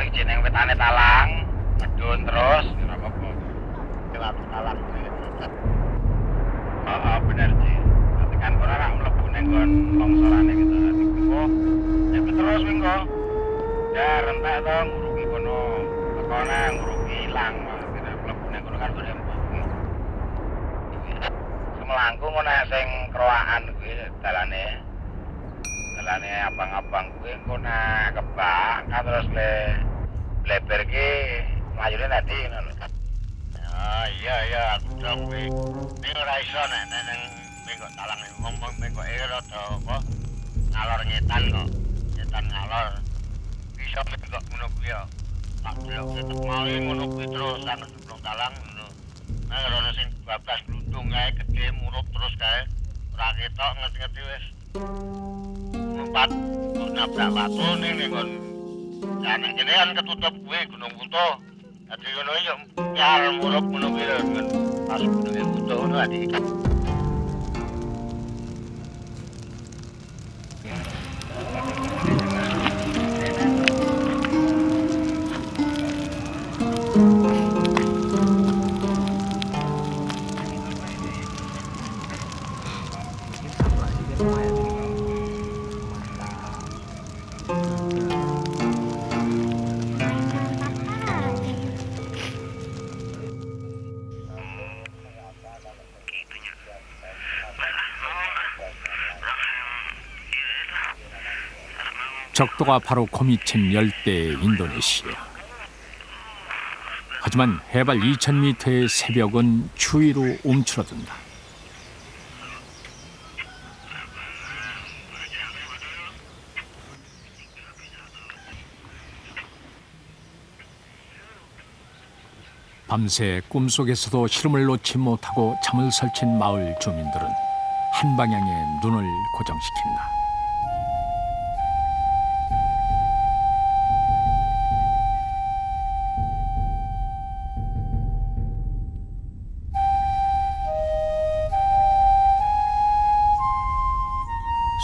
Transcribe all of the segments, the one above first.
iki ning wetane Talang, medun terus ora apa-apa. Lewat Talang. Bener sih. Tekan ora rak mlebu ning nggon longsorane gitu. Ya terus minggo. Ya rentak to nguruki kono. Tekone nguruki ilang maksudnya mlebu ning kono kan durung empuk. Semlangkung ngono sing keroakan kuwi dalane. Dalane abang-abang kuwi engko nek kebak terus bleber ki mlayune nanti ngono. Iya, aku dong kuwi. Ning ora iso nek nang minggo Talang ngomong minggo rada apa ngalor ngetan kok. Ngetan ngalor. Bisa minggo ngono kuwi ya. Tak delok ketek mau ngono kuwi terus nang sebelum Talang ngono. Nah ana sing 12 bludung kae gedhe murup terus kae. Ora ketok ngerti-ngerti wis. Empat nabrak watu ning nggon. Ya nek kene kan ketutup kuwi Gunung Buto. Dadi ngono yo nyar murup ngono kuwi kan. Pas Gunung Buto ngono adi. 적도가 바로 고미친 열대 인도네시아. 하지만 해발 2000m의 새벽은 추위로 움츠러든다. 밤새 꿈속에서도 시름을 놓지 못하고 잠을 설친 마을 주민들은 한 방향에 눈을 고정시킨다.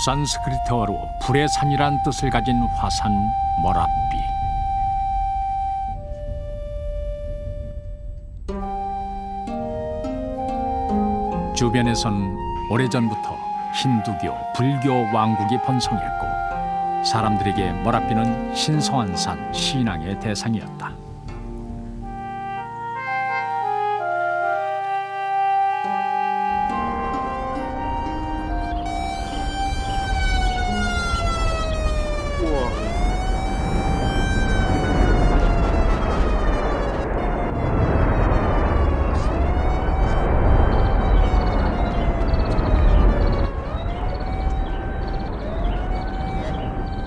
산스크리트어로 불의 산이란 뜻을 가진 화산 모라삐. 주변에선 오래전부터 힌두교, 불교 왕국이 번성했고 사람들에게 모라삐는 신성한 산, 신앙의 대상이었다.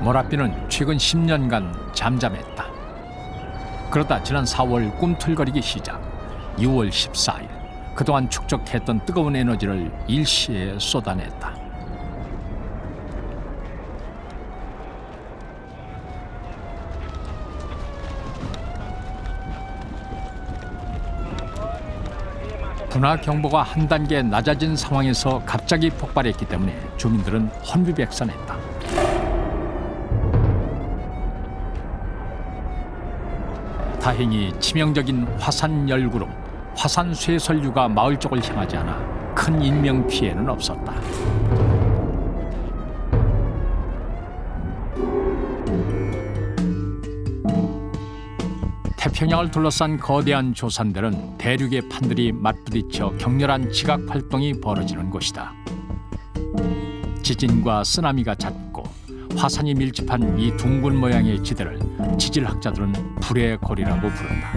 모라삐는 최근 10년간 잠잠했다. 그러다 지난 4월 꿈틀거리기 시작. 6월 14일 그동안 축적했던 뜨거운 에너지를 일시에 쏟아냈다. 분화 경보가 한 단계 낮아진 상황에서 갑자기 폭발했기 때문에 주민들은 혼비백산했다. 다행히 치명적인 화산 열구름, 화산 쇠설류가 마을 쪽을 향하지 않아 큰 인명 피해는 없었다. 태평양을 둘러싼 거대한 조산들은 대륙의 판들이 맞부딪혀 격렬한 지각 활동이 벌어지는 곳이다. 지진과 쓰나미가 잦고 화산이 밀집한 이 둥근 모양의 지대를 지질학자들은 불의 고리라고 부른다.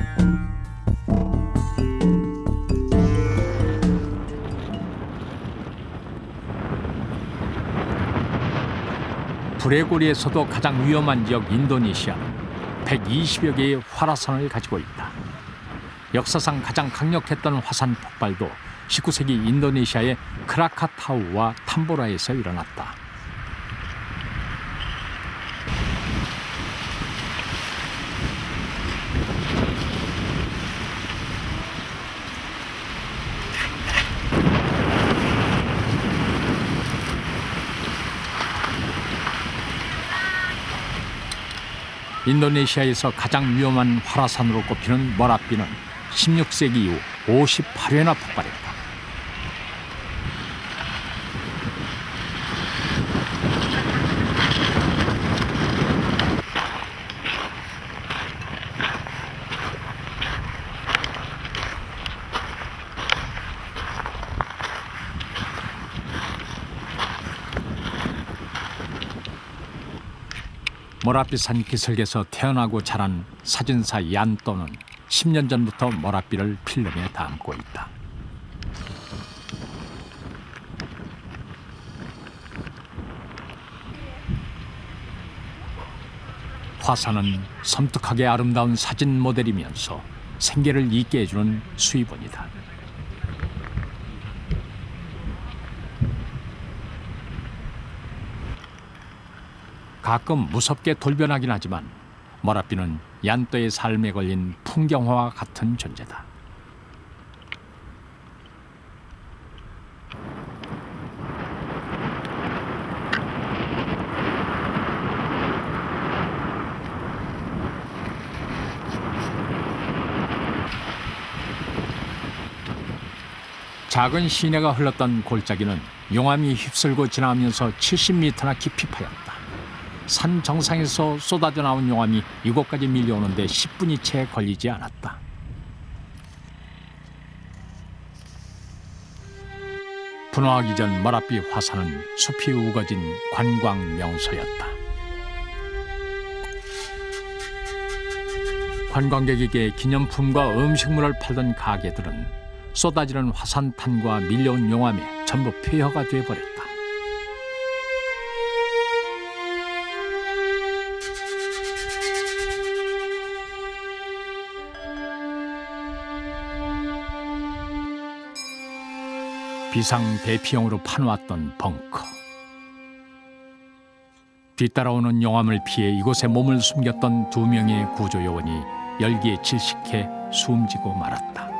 불의 고리에서도 가장 위험한 지역 인도네시아는 120여 개의 활화산을 가지고 있다. 역사상 가장 강력했던 화산 폭발도 19세기 인도네시아의 크라카타우와 탐보라에서 일어났다. 인도네시아에서 가장 위험한 활화산으로 꼽히는 머라삐는 16세기 이후 58회나 폭발했다. 머라삐산 기슭에서 태어나고 자란 사진사 얀또는 10년 전부터 머라삐를 필름에 담고 있다. 화산은 섬뜩하게 아름다운 사진 모델이면서 생계를 잊게 해주는 수입원이다. 가끔 무섭게 돌변하긴 하지만 머라삐는 얀또의 삶에 걸린 풍경화와 같은 존재다. 작은 시내가 흘렀던 골짜기는 용암이 휩쓸고 지나면서 70m나 깊이 파였다. 산 정상에서 쏟아져 나온 용암이 이곳까지 밀려오는데 10분이 채 걸리지 않았다. 분화하기 전 머라삐 화산은 숲이 우거진 관광 명소였다. 관광객에게 기념품과 음식물을 팔던 가게들은 쏟아지는 화산탄과 밀려온 용암에 전부 폐허가 돼버렸다. 비상대피용으로 파놓았던 벙커. 뒤따라오는 용암을 피해 이곳에 몸을 숨겼던 2명의 구조요원이 열기에 질식해 숨지고 말았다.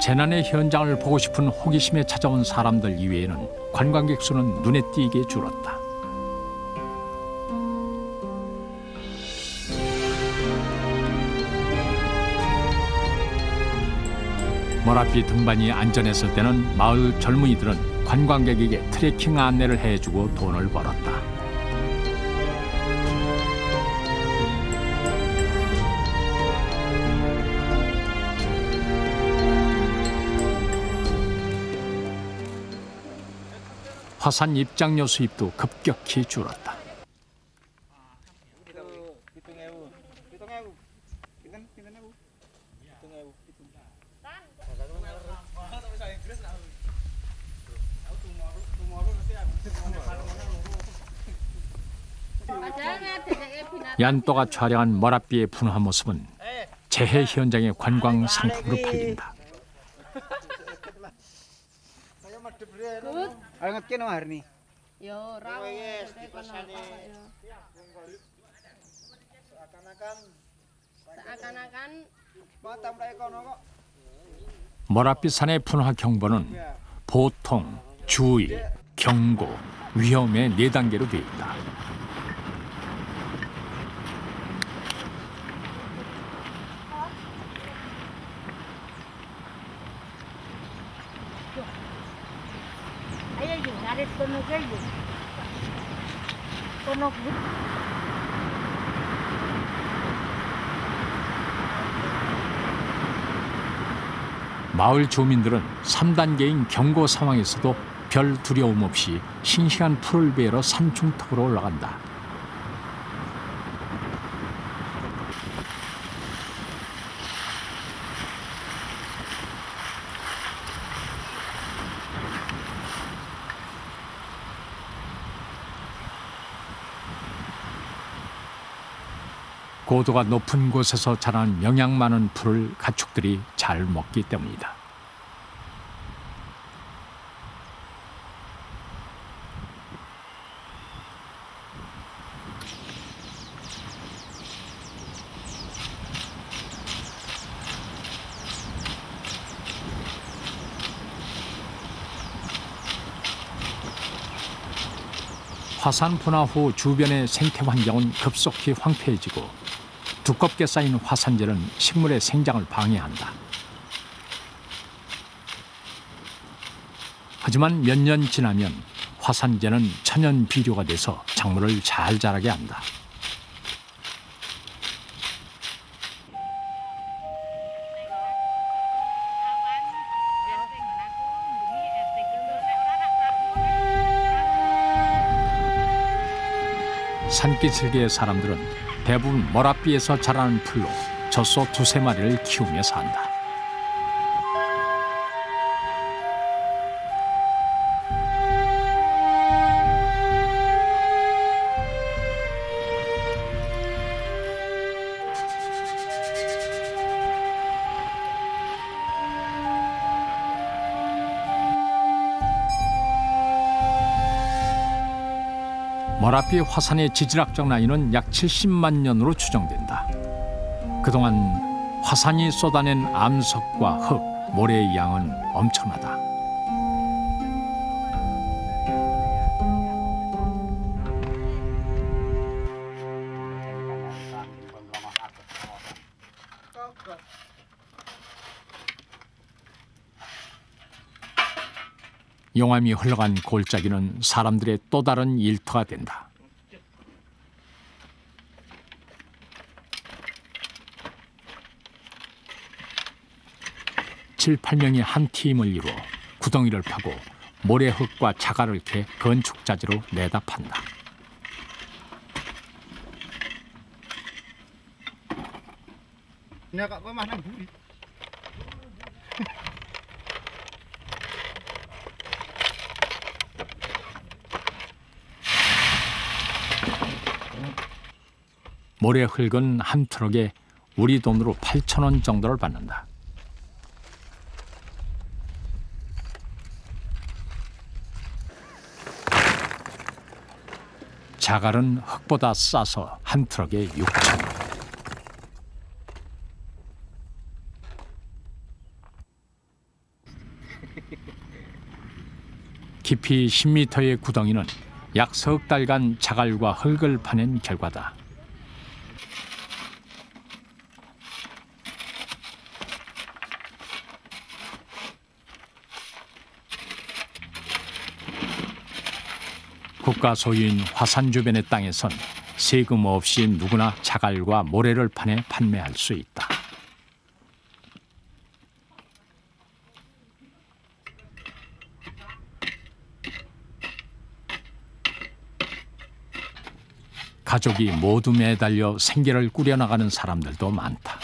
재난의 현장을 보고 싶은 호기심에 찾아온 사람들 이외에는 관광객 수는 눈에 띄게 줄었다. 머라삐 등반이 안전했을 때는 마을 젊은이들은 관광객에게 트레킹 안내를 해주고 돈을 벌었다. 화산 입장료 수입도 급격히 줄었다. 얀또가 촬영한 머라삐의 분화 모습은 재해 현장의 관광 상품으로 팔린다. Angat kena hari ni. Yo, raw. Seakan-akan Mata mulai kono kok. 머라삐 산의 분화 경보는 보통, 주의, 경고, 위험의 4단계로 되어 있다. 마을 주민들은 3단계인 경고 상황에서도 별 두려움 없이 싱싱한 풀을 베러 산중턱으로 올라간다. 고도가 높은 곳에서 자란 영양 많은 풀을 가축들이 잘 먹기 때문이다. 화산 분화 후 주변의 생태 환경은 급속히 황폐해지고 두껍게 쌓인 화산재는 식물의 생장을 방해한다. 하지만 몇 년 지나면 화산재는 천연 비료가 돼서 작물을 잘 자라게 한다. 산기슭의 사람들은 대부분 모랏비에서 자라는 풀로 젖소 2~3마리를 키우며 산다. 모랏비 화산의 지질학적 나이는 약 70만 년으로 추정된다. 그동안 화산이 쏟아낸 암석과 흙, 모래의 양은 엄청나다. 용암이 흘러간 골짜기는 사람들의 또 다른 일터가 된다. 칠, 8명이 한 팀을 이루어 구덩이를 파고 모래흙과 자갈을 캐 건축자재로 내다 판다. 모래흙은 한 트럭에 우리 돈으로 8,000원 정도를 받는다. 자갈은 흙보다 싸서 한 트럭에 6,000원. 깊이 10m의 구덩이는 약 석 달간 자갈과 흙을 파낸 결과다. 국가 소유인 화산 주변의 땅에선 세금 없이 누구나 자갈과 모래를 파내 판매할 수 있다. 가족이 모두 매달려 생계를 꾸려나가는 사람들도 많다.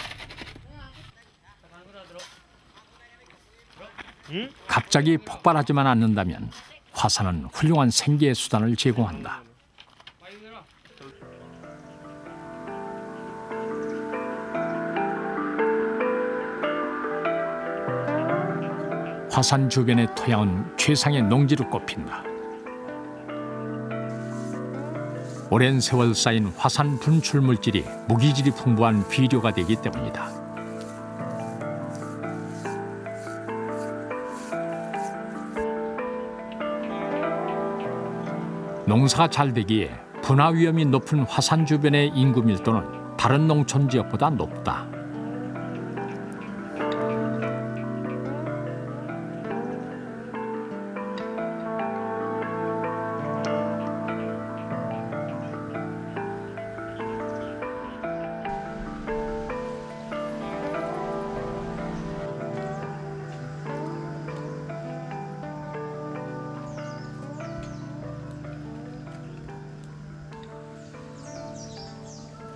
갑자기 폭발하지만 않는다면 화산은 훌륭한 생계 수단을 제공한다. 화산 주변의 토양은 최상의 농지로 꼽힌다. 오랜 세월 쌓인 화산 분출 물질이 무기질이 풍부한 비료가 되기 때문이다. 농사가 잘 되기에 분화 위험이 높은 화산 주변의 인구 밀도는 다른 농촌 지역보다 높다.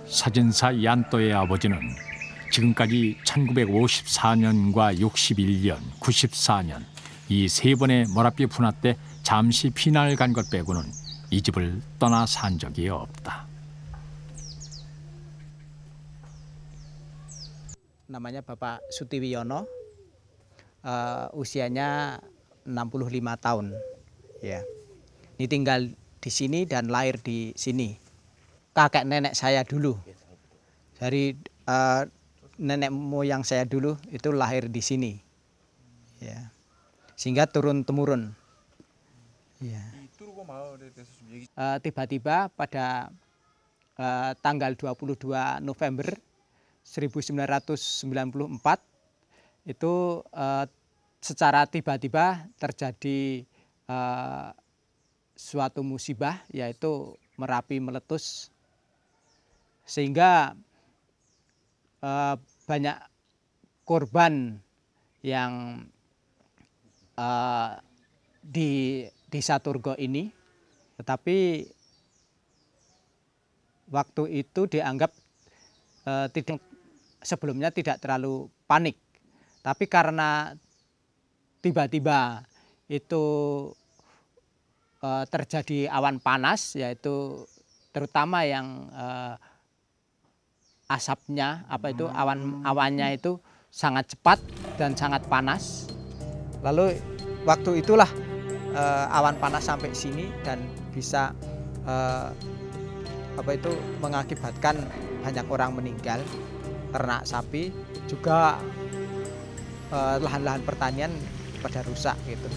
사진사 얀또의 아버지는 지금까지 1954년과 61년, 94년 이 세 번의 모랏비 분화 때 잠시 피난을 간 것 빼고는 이 집을 떠나 산 적이 없다. Namanya Bapak Sutiwiono, usianya 65 tahun. Ya. Ini tinggal di sini dan lahir di sini. Kakek nenek saya dulu, dari nenek moyang saya dulu itu lahir di sini, ya, sehingga turun temurun. Ya. Tiba-tiba pada tanggal 22 November 1994 itu secara tiba-tiba terjadi suatu musibah, yaitu Merapi meletus, sehingga banyak korban yang di Desa Turgo ini. Tetapi waktu itu dianggap sebelumnya tidak terlalu panik, tapi karena tiba-tiba itu terjadi awan panas, yaitu terutama yang asapnya awannya itu sangat cepat dan sangat panas. Lalu waktu itulah awan panas sampai sini dan bisa mengakibatkan banyak orang meninggal, ternak sapi, juga lahan-lahan pertanian pada rusak gitu.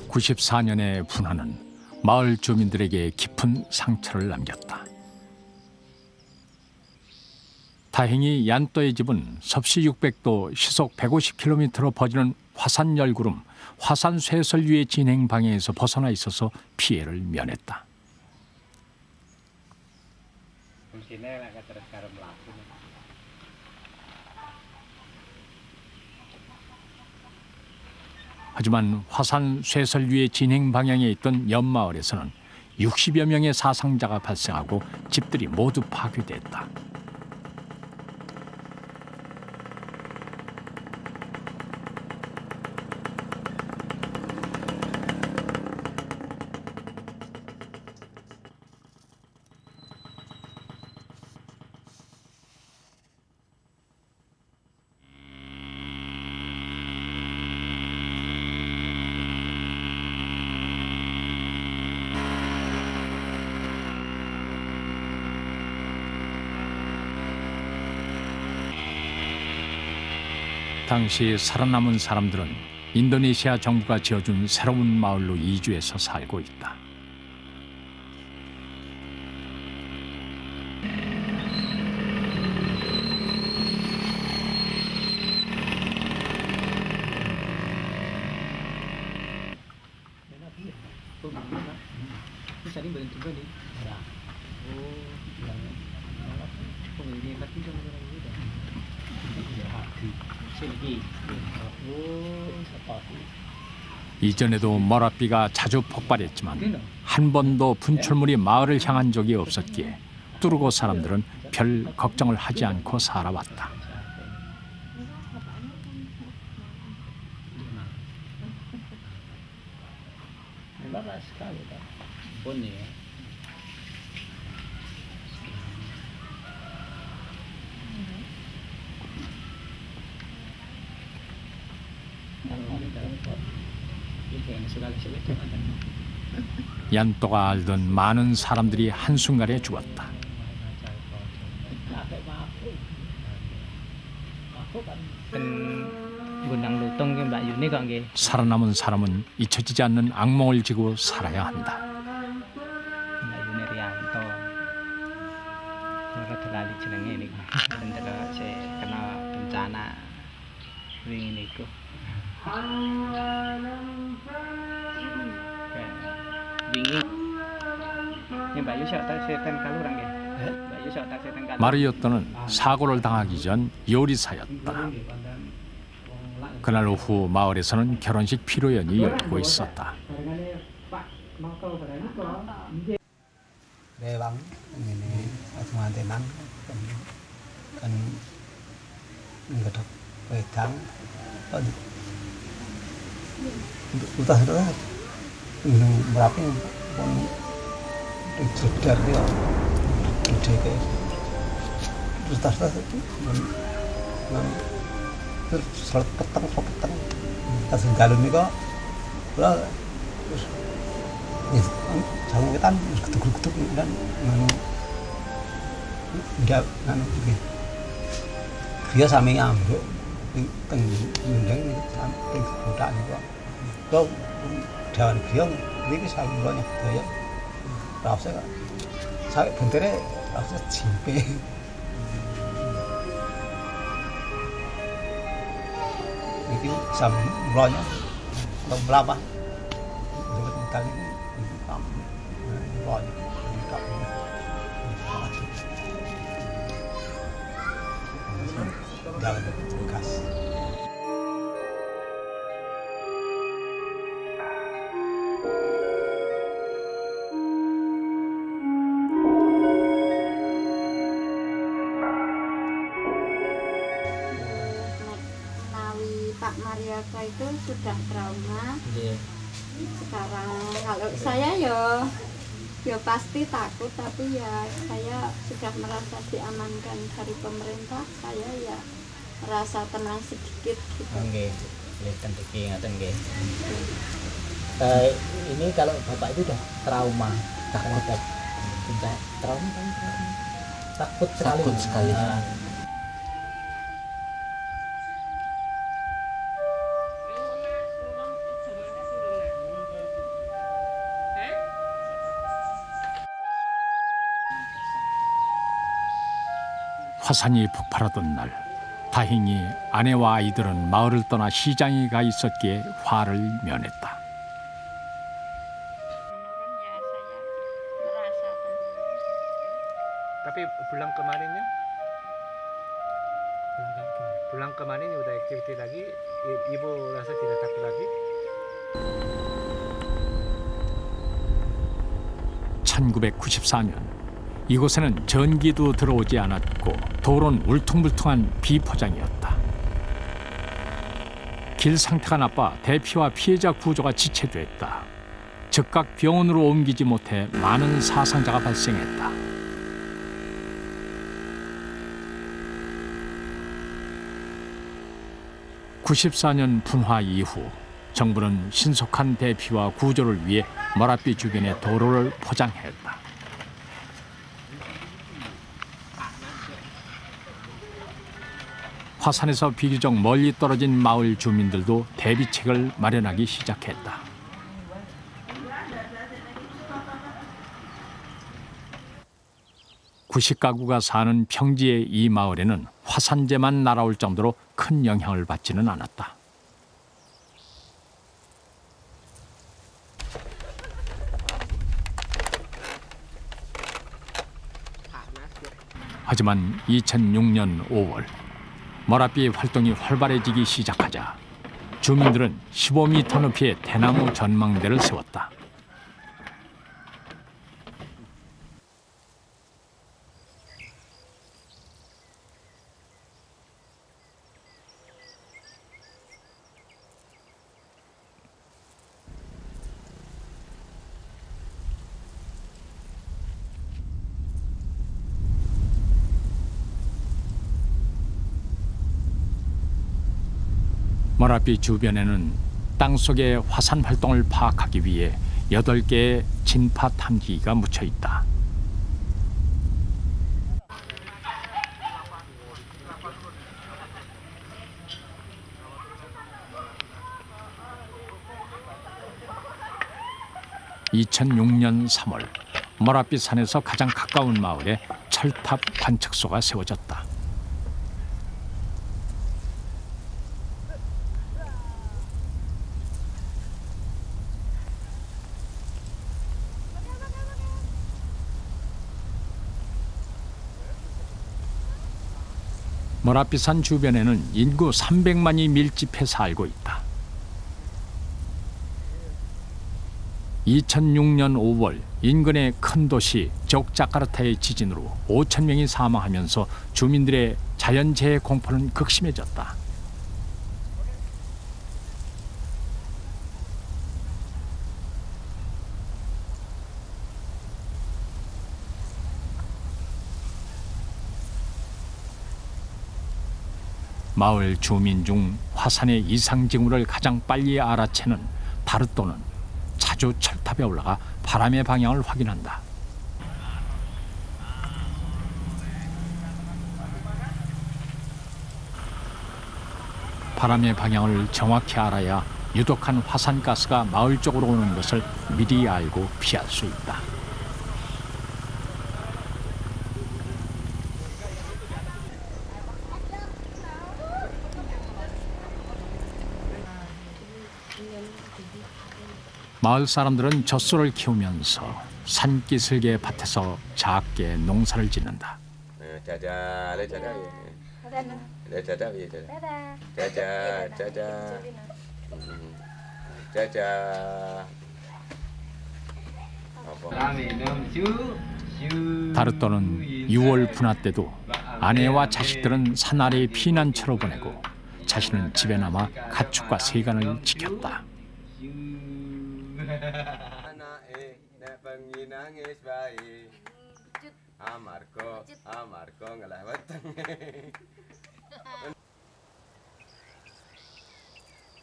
(94년의) 분화는 마을 주민들에게 깊은 상처를 남겼다. 다행히 얀또의 집은 섭씨 600도 시속 150km로 퍼지는 화산 열구름, 화산 쇠설유의 진행 방향에서 벗어나 있어서 피해를 면했다. 하지만 화산 쇠설유의 진행 방향에 있던 옆마을에서는 60여 명의 사상자가 발생하고 집들이 모두 파괴됐다. 당시 살아남은 사람들은 인도네시아 정부가 지어준 새로운 마을로 이주해서 살고 있다. 이전에도 머라비가 자주 폭발했지만 한 번도 분출물이 마을을 향한 적이 없었기에 뚜르고 사람들은 별 걱정을 하지 않고 살아왔다. 얀또가 알던 많은 사람들이 한순간에 죽었다. 살아남은 사람은 잊혀지지 않는 악몽을 지고 살아야 한다. 마리오토는 사고를 당하기 전 요리사였다. 그날 오후 마을에서는 결혼식 피로연이 열리고 있었다. Jangan ketuk-ketuk dan tidak dia sami ambek teng ndeng teng kotak niku. Kok dawan biong iki salurannya budaya. Rasa kok sak bentere rasa jimpe. Iki salurannya belum berapa. Dekat tentang ini jalan bekas. Menawi Pak Mariaka itu sudah trauma. Sekarang kalau saya ya pasti takut, tapi ya saya sudah merasa diamankan dari pemerintah, saya ya merasa tenang sedikit gitu. Nggih, kelihatan iki ngaten nggih. Ini kalau Bapak itu udah trauma, takut trauma kan? Takut sekali. Takut sekali. 화산이 폭발하던 날, 다행히 아내와 아이들은 마을을 떠나 시장에 가 있었기에 화를 면했다. Tapi bulan kemarinnya, bulan kemarin udah aktivitas lagi, ibu rasa tidak takut lagi? 1994년 이곳에는 전기도 들어오지 않았고 도로는 울퉁불퉁한 비포장이었다. 길 상태가 나빠 대피와 피해자 구조가 지체됐다. 즉각 병원으로 옮기지 못해 많은 사상자가 발생했다. (94년) 분화 이후 정부는 신속한 대피와 구조를 위해 머라비 주변의 도로를 포장했다. 화산에서 비교적 멀리 떨어진 마을 주민들도 대비책을 마련하기 시작했다. (90가구가) 사는 평지의 이 마을에는 화산재만 날아올 정도로 큰 영향을 받지는 않았다. 하지만 2006년 5월 머라비 활동이 활발해지기 시작하자 주민들은 15m 높이의 대나무 전망대를 세웠다. 머라비 주변에는 땅속의 화산 활동을 파악하기 위해 8개의 진파 탐지기가 묻혀 있다. (2006년 3월) 머라비 산에서 가장 가까운 마을에 철탑 관측소가 세워졌다. 머라비산 주변에는 인구 300만이 밀집해 살고 있다. 2006년 5월 인근의 큰 도시 적자카르타의 지진으로 5천 명이 사망하면서 주민들의 자연재해 공포는 극심해졌다. 마을 주민 중 화산의 이상 징후를 가장 빨리 알아채는 다르또는 아주 철탑에 올라가 바람의 방향을 확인한다. 바람의 방향을 정확히 알아야 유독한 화산가스가 마을 쪽으로 오는 것을 미리 알고 피할 수 있다. 마을 사람들은 젖소를 키우면서 산기슭의 밭에서 작게 농사를 짓는다. 다르또는 6월 분화 때도 아내와 자식들은 산 아래에 피난처로 보내고 자신은 집에 남아 가축과 세간을 지켰다.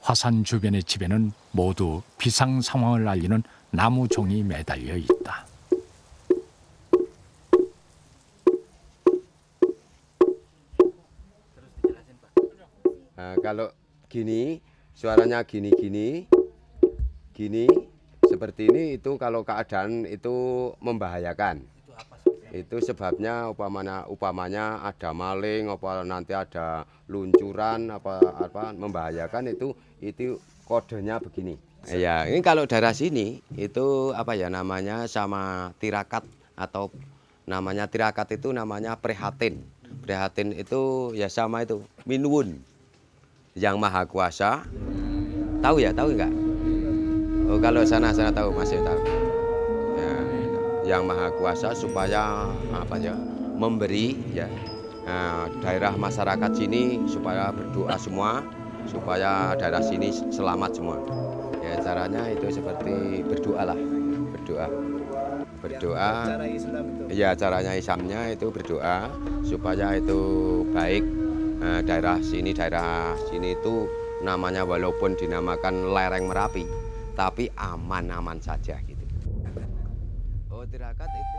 화산 주변의 집에는 모두 비상 상황을 알리는 나무 종이 매달려 있다. Kalau gini, suaranya gini seperti ini itu kalau keadaan itu membahayakan. Itu sebabnya upamanya ada maling, apa nanti ada luncuran apa membahayakan itu kodenya begini. Ya, ini kalau daerah sini itu apa ya namanya sama tirakat atau namanya tirakat itu namanya prihatin. Prihatin itu ya sama itu Minwun yang maha kuasa. Tahu ya, tahu enggak? Oh, kalau sana tahu, masih tahu. Ya, yang maha kuasa supaya apa ya memberi ya daerah masyarakat sini supaya berdoa semua supaya daerah sini selamat semua. Ya caranya itu seperti berdoa lah, berdoa. Ya caranya Islamnya itu berdoa supaya itu baik. Daerah sini itu namanya walaupun dinamakan lereng Merapi, tapi aman-aman saja gitu. Oh, tirakat itu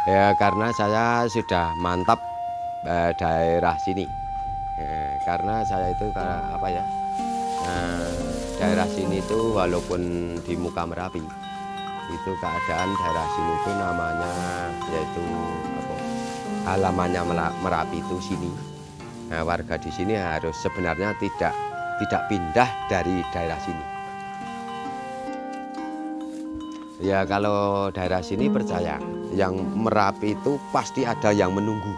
ya karena saya sudah mantap daerah sini. Karena saya itu apa ya daerah sini itu walaupun di muka Merapi itu keadaan daerah sini itu namanya yaitu apa, halamannya Merapi itu sini. Nah, warga di sini harus sebenarnya tidak pindah dari daerah sini. Ya kalau daerah sini percaya yang Merapi itu pasti ada yang menunggu.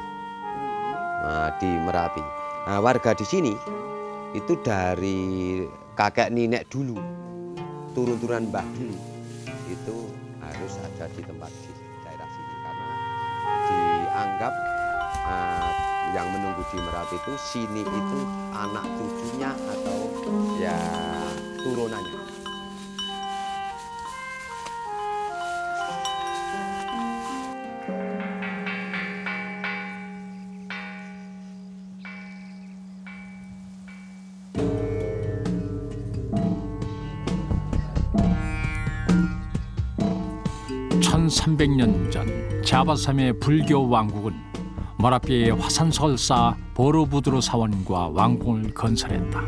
Nah, di Merapi. Nah, warga di sini itu dari kakek nenek dulu, turun-turunan mbah dulu, itu harus ada di tempat di daerah sini karena dianggap yang menunggu di Merapi itu sini itu anak cucunya atau ya turunannya. (1300년) 전 자바섬의 불교 왕국은 머라비에 화산석을 쌓아 보르부드르 사원과 왕궁을 건설했다.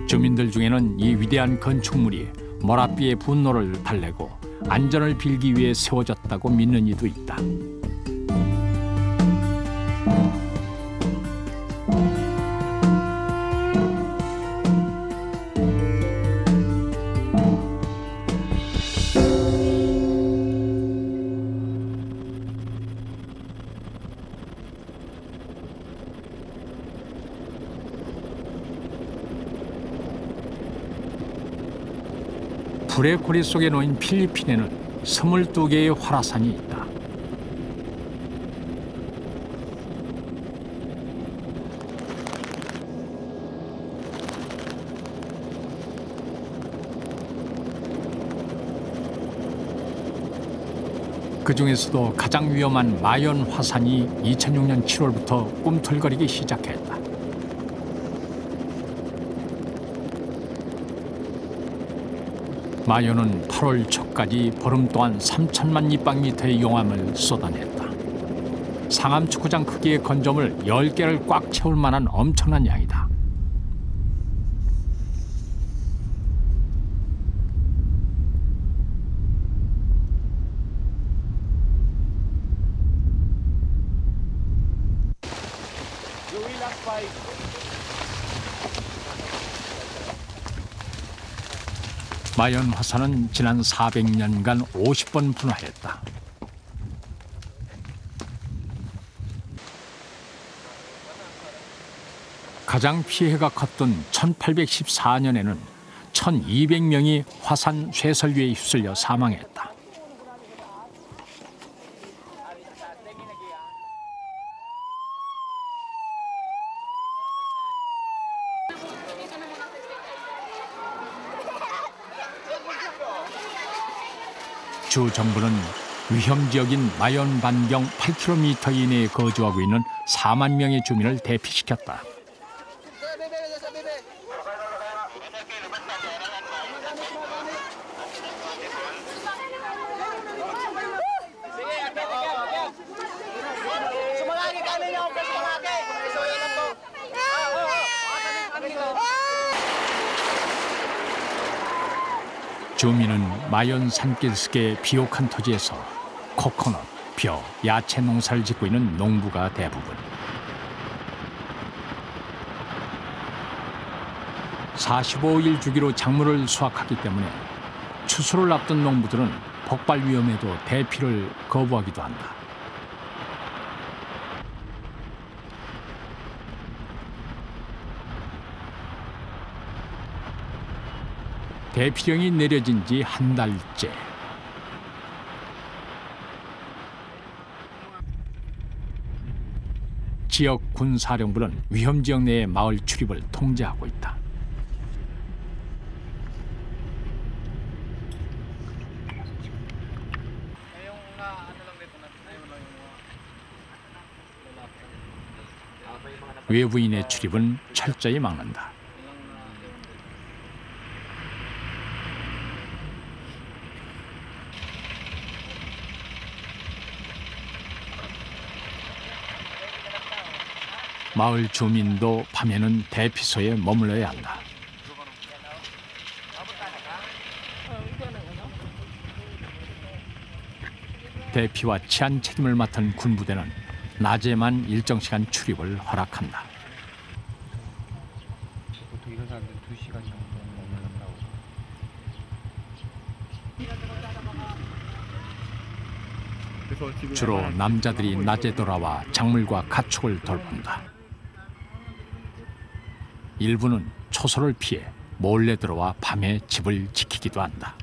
주민들 중에는 이 위대한 건축물이 머라비의 분노를 달래고 안전을 빌기 위해 세워졌다고 믿는 이도 있다. 불의 고리 속에 놓인 필리핀에는 22개의 활화산이 있다. 그중에서도 가장 위험한 마연 화산이 2006년 7월부터 꿈틀거리기 시작했다. 마연은 8월 초까지 보름 동안 3천만 입방미터의 용암을 쏟아냈다. 상암 축구장 크기의 건조물 10개를 꽉 채울 만한 엄청난 양이다. 마연 화산은 지난 400년간 50번 분화했다. 가장 피해가 컸던 1814년에는 1200명이 화산 쇠설위에 휩쓸려 사망했다. 주 정부는 위험 지역인 마연 반경 8km 이내에 거주하고 있는 4만 명의 주민을 대피시켰다. 주민은 마연 산길속의 비옥한 토지에서 코코넛, 벼, 야채 농사를 짓고 있는 농부가 대부분. 45일 주기로 작물을 수확하기 때문에 추수를 앞둔 농부들은 폭발 위험에도 대피를 거부하기도 한다. 대피령이 내려진 지 한 달째. 지역 군사령부는 위험지역 내의 마을 출입을 통제하고 있다. 외부인의 출입은 철저히 막는다. 마을 주민도 밤에는 대피소에 머물러야 한다. 대피와 치안 책임을 맡은 군부대는 낮에만 일정 시간 출입을 허락한다. 보통 이런 사람들은 2시간 정도 머물렀다고. 주로 남자들이 낮에 돌아와 작물과 가축을 돌본다. 일부는 초소를 피해 몰래 들어와 밤에 집을 지키기도 한다.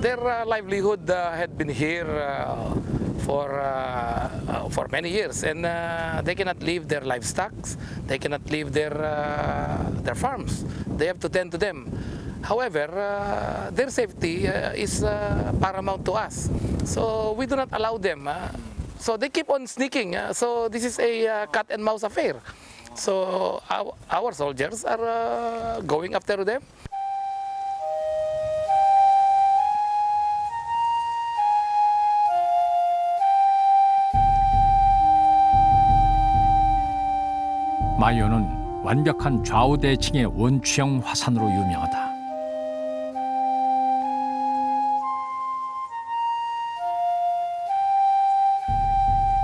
Their livelihood had been here for many years, and they cannot leave their livestock. They cannot leave their farms. They have to tend to them. However, their safety is paramount to us, so we do not allow them. So they keep on sneaking. So this is a cat and mouse affair. So our soldiers are going after them. 마연은 완벽한 좌우 대칭의 원추형 화산으로 유명하다.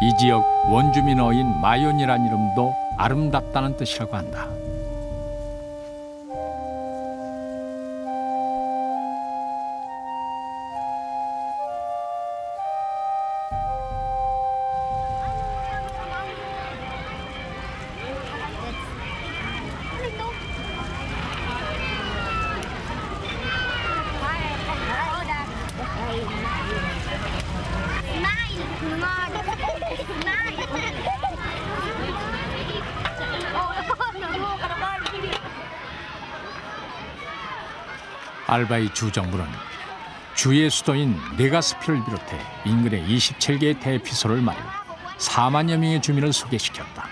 이 지역 원주민어인 마연이란 이름도 아름답다는 뜻이라고 한다. 알바이 주정부는 주의 수도인 네가스피를 비롯해 인근의 27개의 대피소를 마련, 4만여 명의 주민을 소개시켰다.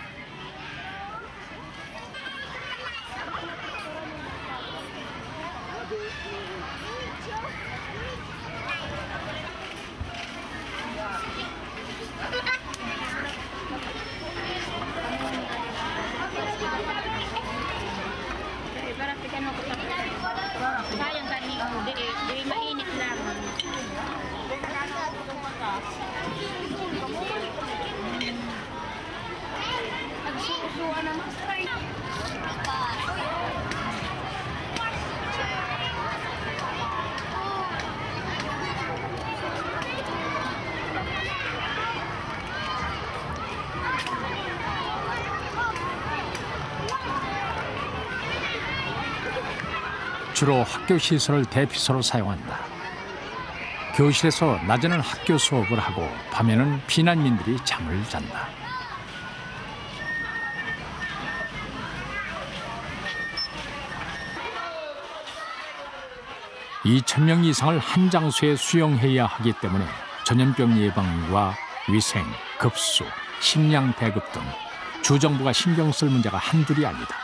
주로 학교 시설을 대피소로 사용한다. 교실에서 낮에는 학교 수업을 하고 밤에는 피난민들이 잠을 잔다. (2,000명) 이상을 한 장소에 수용해야 하기 때문에 전염병 예방과 위생, 급수, 식량 배급 등 주정부가 신경 쓸 문제가 한둘이 아니다.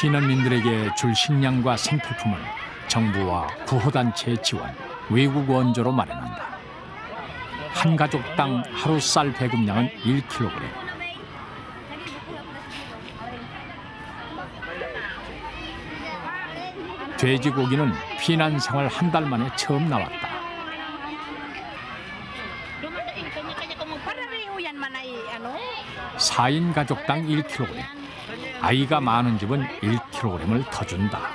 피난민들에게 줄 식량과 생필품을 정부와 구호단체의 지원, 외국 원조로 마련한다. 한 가족당 하루 쌀 배급량은 1kg. 돼지고기는 피난 생활 한 달 만에 처음 나왔다. 4인 가족당 1kg. 아이가 많은 집은 1kg을 더 준다.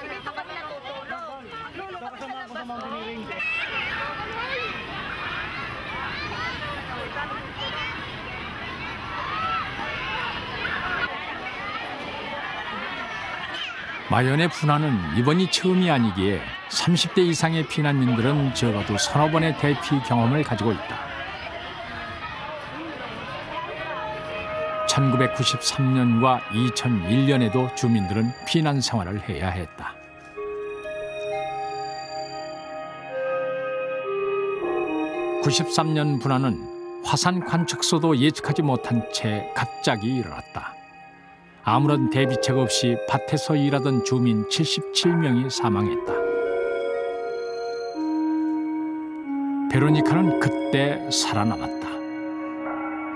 마연의 분화는 이번이 처음이 아니기에 30대 이상의 피난민들은 적어도 서너 번의 대피 경험을 가지고 있다. 1993년과 2001년에도 주민들은 피난 생활을 해야 했다. (93년) 분화는 화산 관측소도 예측하지 못한 채 갑자기 일어났다. 아무런 대비책 없이 밭에서 일하던 주민 77명이 사망했다. 베로니카는 그때 살아남았다.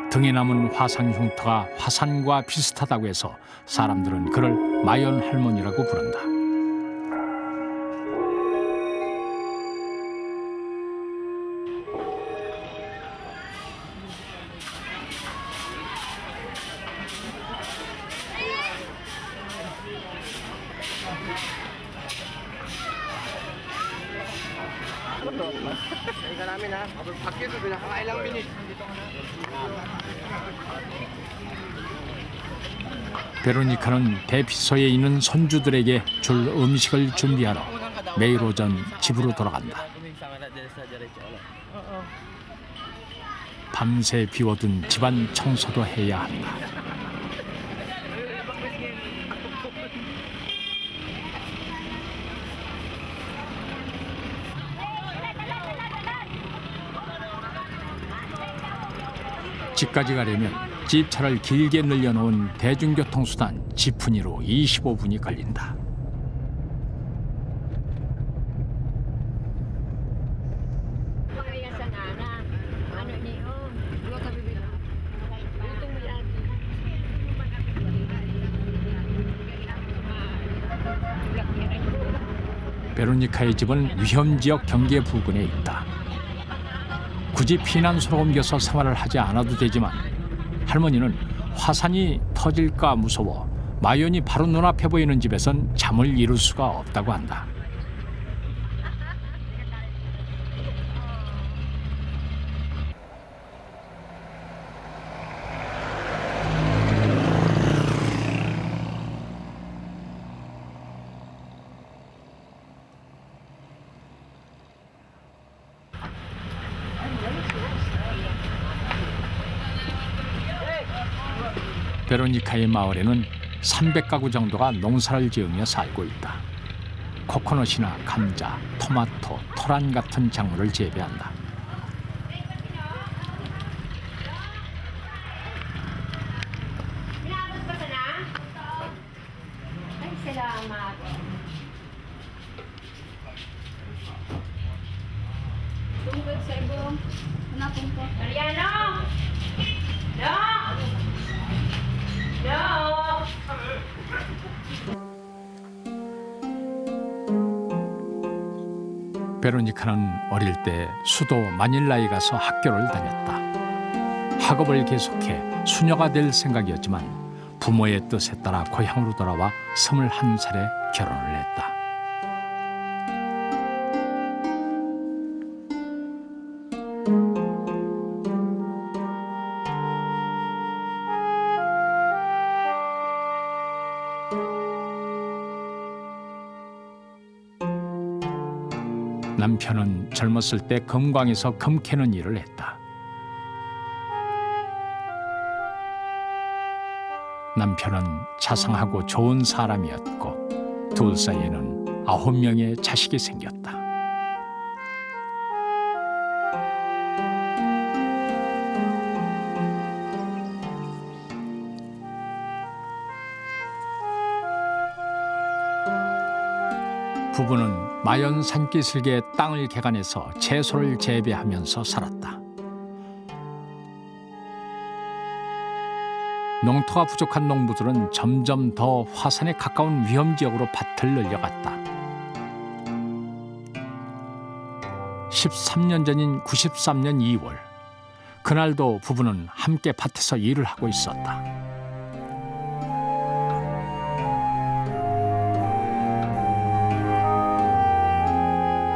등에 남은 화상 흉터가 화산과 비슷하다고 해서 사람들은 그를 마연 할머니라고 부른다. 베로니카는 대피소에 있는 손주들에게 줄 음식을 준비하러 매일 오전 집으로 돌아간다. 밤새 비워둔 집안 청소도 해야 한다. 집까지 가려면 집차를 길게 늘려놓은 대중교통수단 지프니로 25분이 걸린다. 베로니카의 집은 위험지역 경계 부근에 있다. 굳이 피난소로 옮겨서 생활을 하지 않아도 되지만 할머니는 화산이 터질까 무서워 마연이 바로 눈앞에 보이는 집에선 잠을 이룰 수가 없다고 한다. 베로니카의 마을에는 300가구 정도가 농사를 지으며 살고 있다. 코코넛이나 감자, 토마토, 토란 같은 작물을 재배한다. 베로니카는 어릴 때 수도 마닐라에 가서 학교를 다녔다. 학업을 계속해 수녀가 될 생각이었지만 부모의 뜻에 따라 고향으로 돌아와 21살에 결혼을 했다. 남편은 젊었을 때 금광에서 금 캐는 일을 했다. 남편은 자상하고 좋은 사람이었고 둘 사이에는 9명의 자식이 생겼다. 부부는 마연 산기슭의 땅을 개간해서 채소를 재배하면서 살았다. 농토가 부족한 농부들은 점점 더 화산에 가까운 위험지역으로 밭을 늘려갔다. 13년 전인 93년 2월, 그날도 부부는 함께 밭에서 일을 하고 있었다.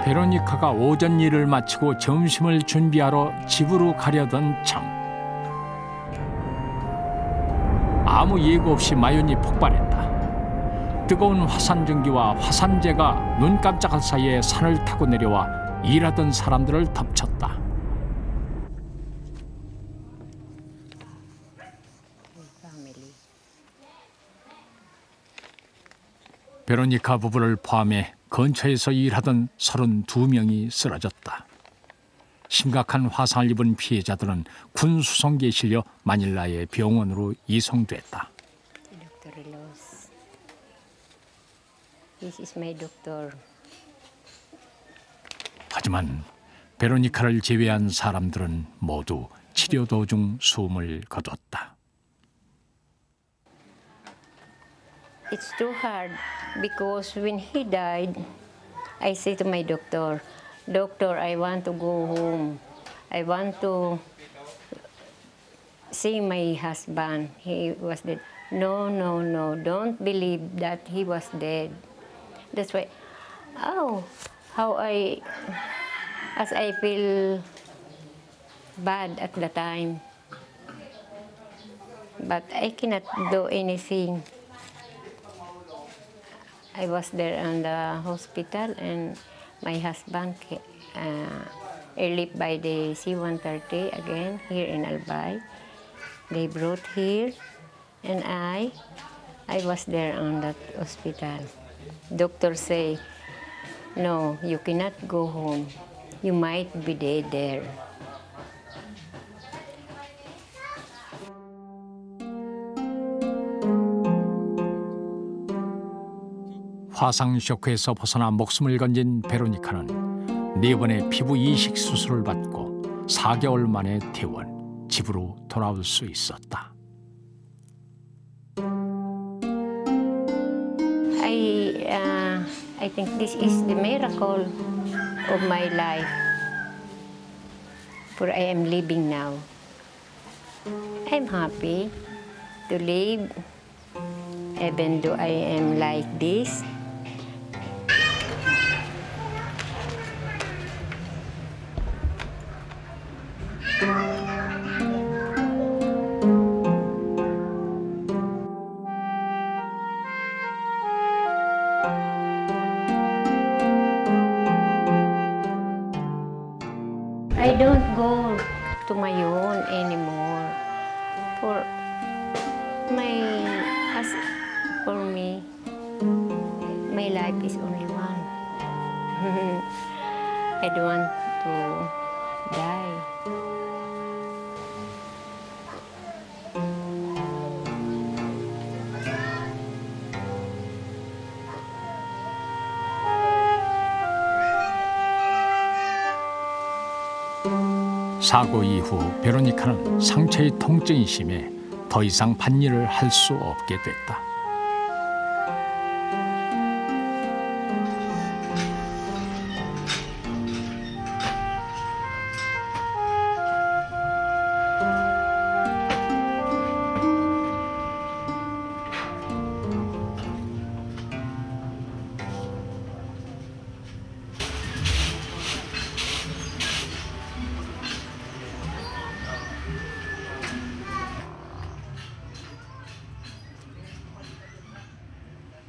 베로니카가 오전 일을 마치고 점심을 준비하러 집으로 가려던 참, 아무 예고 없이 마연이 폭발했다. 뜨거운 화산 전기와 화산재가 눈 깜짝할 사이에 산을 타고 내려와 일하던 사람들을 덮쳤다. 베로니카 부부를 포함해 근처에서 일하던 32명이 쓰러졌다. 심각한 화상을 입은 피해자들은 군 수송기에 실려 마닐라의 병원으로 이송됐다. 하지만 베로니카를 제외한 사람들은 모두 치료 도중 숨을 거뒀다. It's too hard because when he died, I say to my doctor, "Doctor, I want to go home. I want to see my husband. He was dead." No, no, no, don't believe that he was dead. That's why, as I feel bad at the time. But I cannot do anything. I was there in the hospital and my husband airlift by the C-130 again here in Albay. They brought here and I was there on that hospital. Doctor say, "No, you cannot go home. You might be dead there." 화상 쇼크에서 벗어나 목숨을 건진 베로니카는 4번의 피부 이식 수술을 받고 4개월 만에 퇴원, 집으로 돌아올 수 있었다. I think this is the miracle of my life. For I am living now. I'm happy to live, even though I am like this. I don't go to my own anymore. For For me, my life is only one. I don't want to die. 사고 이후 베로니카는 상처의 통증이 심해 더 이상 밭일을 할 수 없게 됐다.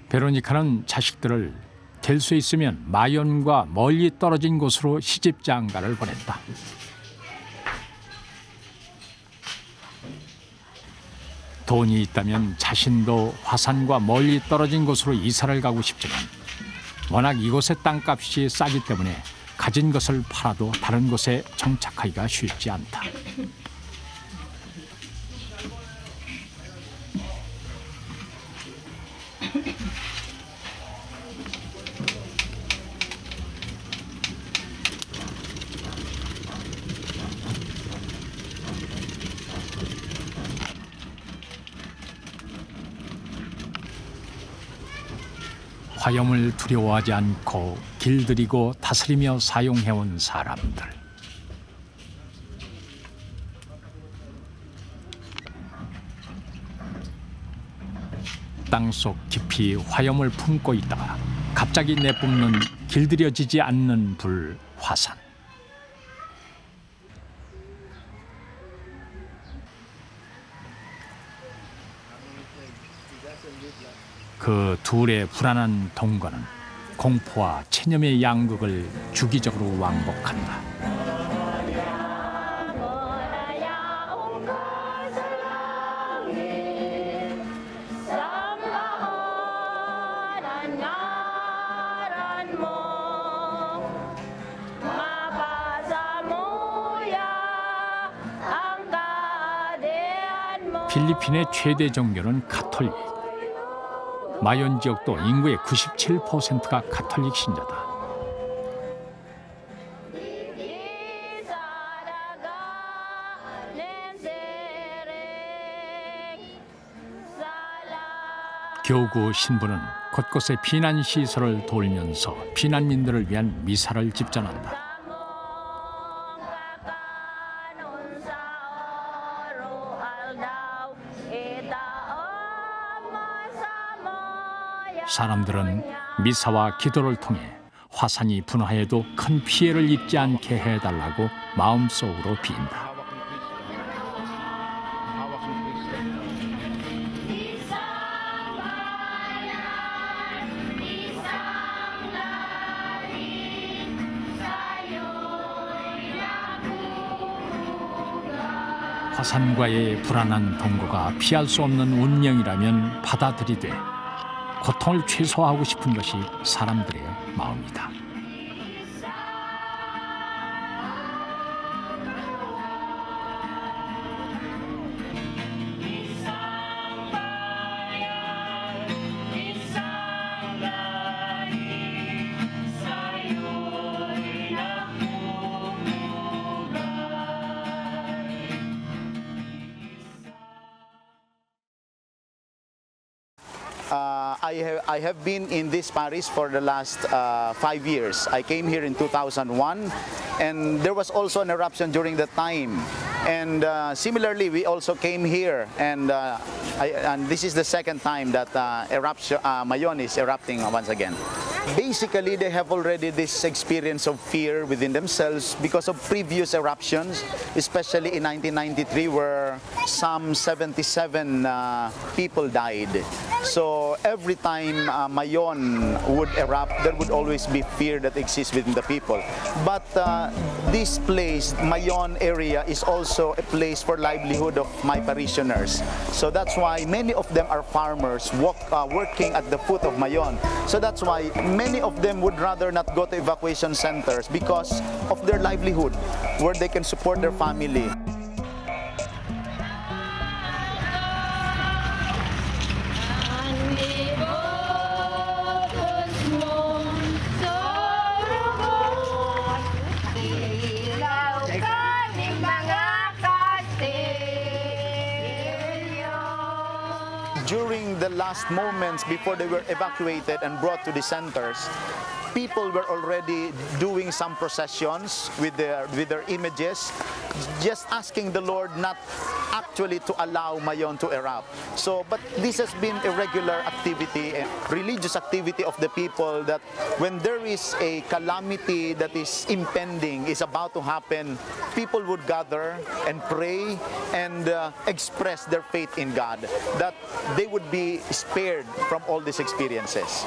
베로니카는 자식들을 될 수 있으면 마연과 멀리 떨어진 곳으로 시집장가를 보냈다. 돈이 있다면 자신도 화산과 멀리 떨어진 곳으로 이사를 가고 싶지만 워낙 이곳의 땅값이 싸기 때문에 가진 것을 팔아도 다른 곳에 정착하기가 쉽지 않다. 화염을 두려워하지 않고 길들이고 다스리며 사용해온 사람들. 땅속 깊이 화염을 품고 있다가 갑자기 내뿜는 길들여지지 않는 불, 화산. 그 둘의 불안한 동거는 공포와 체념의 양극을 주기적으로 왕복한다. 필리핀의 최대 종교는 가톨릭. 마연 지역도 인구의 97%가 가톨릭 신자다. 교구 신부는 곳곳에 피난시설을 돌면서 피난민들을 위한 미사를 집전한다. 사람들은 미사와 기도를 통해 화산이 분화해도 큰 피해를 입지 않게 해달라고 마음속으로 빈다. 화산과의 불안한 동거가 피할 수 없는 운명이라면 받아들이되 고통을 최소화하고 싶은 것이 사람들의 마음이다. I have been in this parish for the last 5 years. I came here in 2001 and there was also an eruption during that time. And similarly, we also came here and this is the second time that Mayon is erupting once again. Basically, they have already this experience of fear within themselves because of previous eruptions, especially in 1993 where some 77 people died. So every time Mayon would erupt, there would always be fear that exists within the people. But this place, Mayon area, is also a place for livelihood of my parishioners. So that's why many of them are farmers working at the foot of Mayon. So that's why many of them would rather not go to evacuation centers because of their livelihood, where they can support their family. During the last moments before they were evacuated and brought to the centers, people were already doing some processions with their images, just asking the Lord not actually to allow Mayon to erupt. So, but this has been a regular activity, a religious activity of the people, that when there is a calamity that is impending, is about to happen, people would gather and pray and express their faith in God, that they would be spared from all these experiences.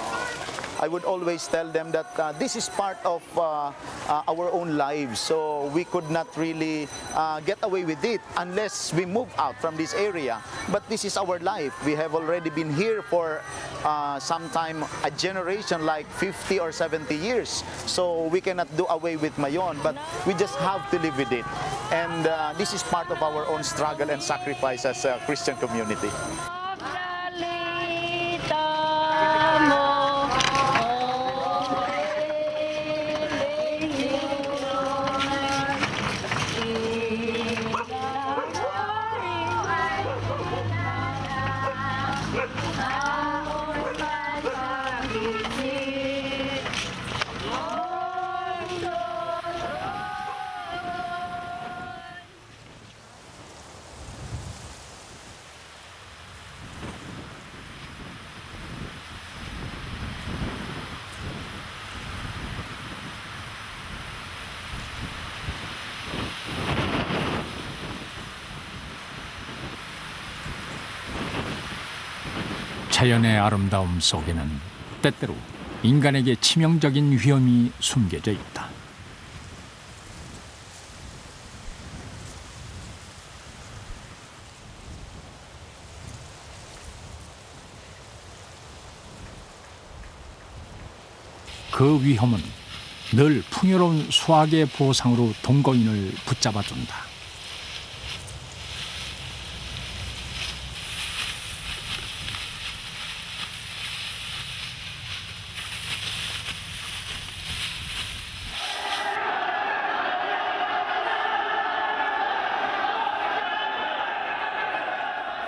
I would always tell them that this is part of our own lives, so we could not really get away with it unless we move out from this area. But this is our life. We have already been here for sometime a generation, like 50 or 70 years. So we cannot do away with Mayon, but we just have to live with it. And this is part of our own struggle and sacrifice as a Christian community. 자연의 아름다움 속에는 때때로 인간에게 치명적인 위험이 숨겨져 있다. 그 위험은 늘 풍요로운 수확의 보상으로 동거인을 붙잡아준다.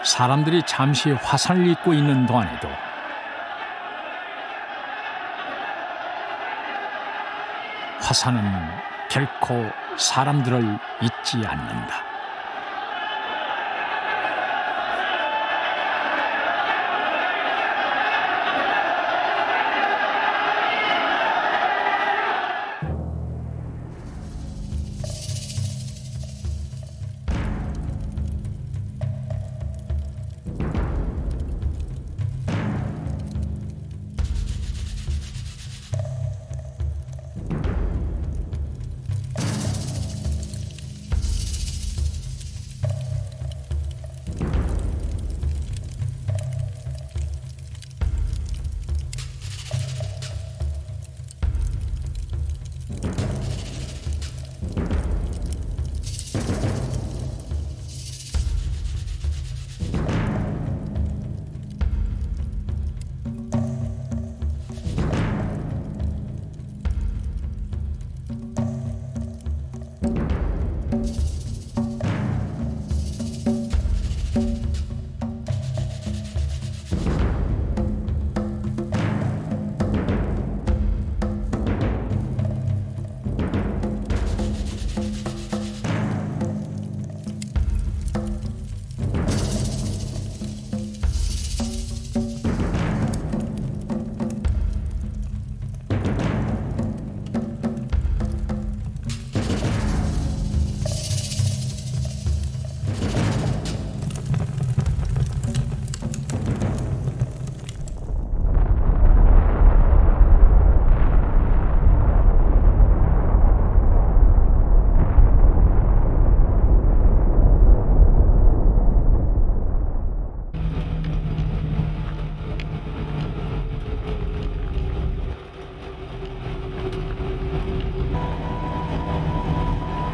사람들이 잠시 화산을 잇고 있는 동안에도 화산은 결코 사람들을 잊지 않는다.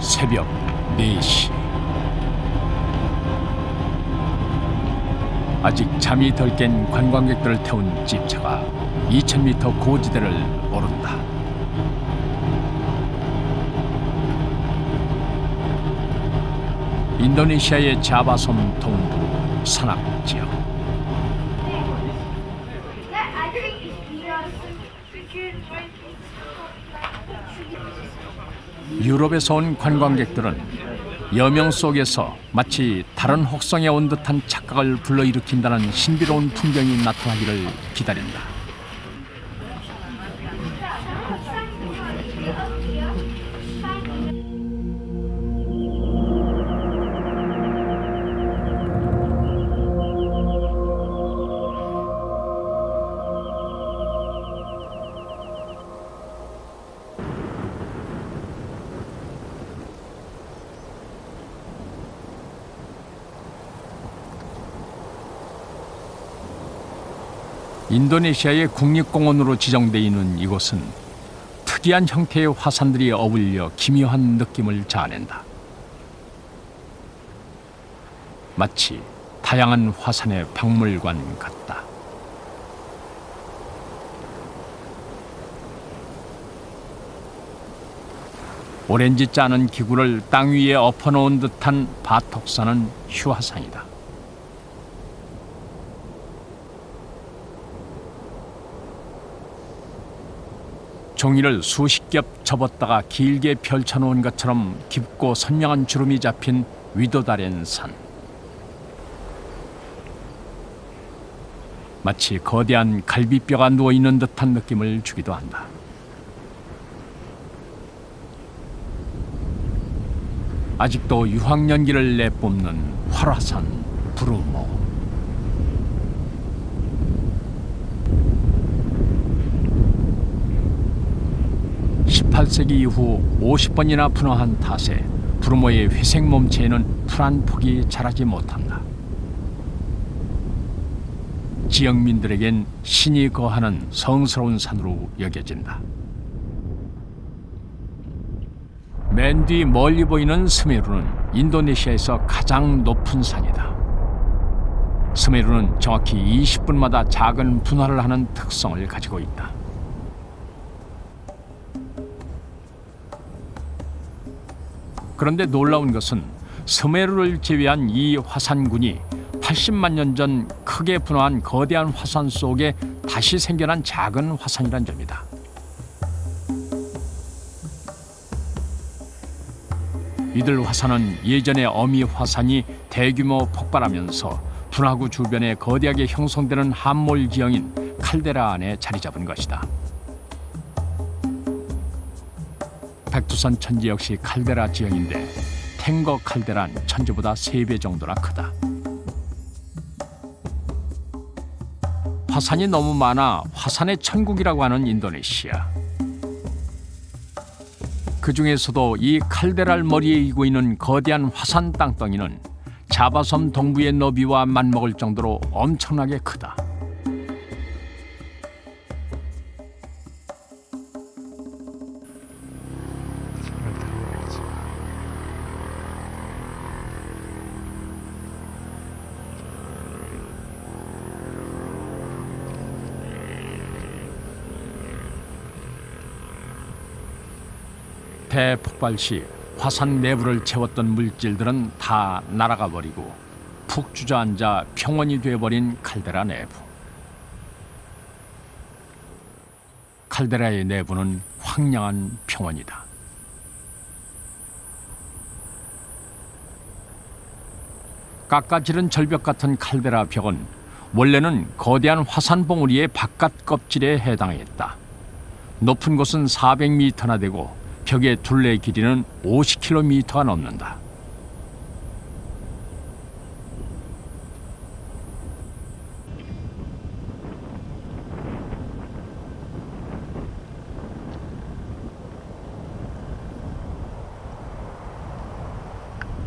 새벽 4시. 아직 잠이 덜 깬 관광객들을 태운 집차가 2000m 고지대를 오른다. 인도네시아의 자바섬 동부 산악 지역. 유럽에서 온 관광객들은 여명 속에서 마치 다른 혹성에 온 듯한 착각을 불러일으킨다는 신비로운 풍경이 나타나기를 기다린다. 인도네시아의 국립공원으로 지정돼 있는 이곳은 특이한 형태의 화산들이 어울려 기묘한 느낌을 자아낸다. 마치 다양한 화산의 박물관 같다. 오렌지 짜는 기구를 땅 위에 엎어놓은 듯한 바톡산은 휴화산이다. 종이를 수십 겹 접었다가 길게 펼쳐놓은 것처럼 깊고 선명한 주름이 잡힌 위도다렌 산. 마치 거대한 갈비뼈가 누워있는 듯한 느낌을 주기도 한다. 아직도 유황연기를 내뿜는 활화산 브루모. 18세기 이후 50번이나 분화한 탓에 브루모의 회색 몸체에는 풀 한 폭이 자라지 못한다. 지역민들에겐 신이 거하는 성스러운 산으로 여겨진다. 맨 뒤 멀리 보이는 스메루는 인도네시아에서 가장 높은 산이다. 스메루는 정확히 20분마다 작은 분화를 하는 특성을 가지고 있다. 그런데 놀라운 것은 스메루를 제외한 이 화산군이 80만 년 전 크게 분화한 거대한 화산 속에 다시 생겨난 작은 화산이란 점이다. 이들 화산은 예전에 어미 화산이 대규모 폭발하면서 분화구 주변에 거대하게 형성되는 함몰 지형인 칼데라 안에 자리 잡은 것이다. 백두산 천지 역시 칼데라 지형인데 탱거 칼데라는 천지보다 3배 정도나 크다. 화산이 너무 많아 화산의 천국이라고 하는 인도네시아. 그 중에서도 이 칼데라를 머리에 이고 있는 거대한 화산 땅덩이는 자바섬 동부의 너비와 맞먹을 정도로 엄청나게 크다. 대폭발 시 화산 내부를 채웠던 물질들은 다 날아가 버리고 푹 주저앉아 평원이 되어버린 칼데라 내부. 칼데라의 내부는 황량한 평원이다. 깎아지른 절벽 같은 칼데라 벽은 원래는 거대한 화산 봉우리의 바깥 껍질에 해당했다. 높은 곳은 400m나 되고 벽의 둘레 길이는 50km가 넘는다.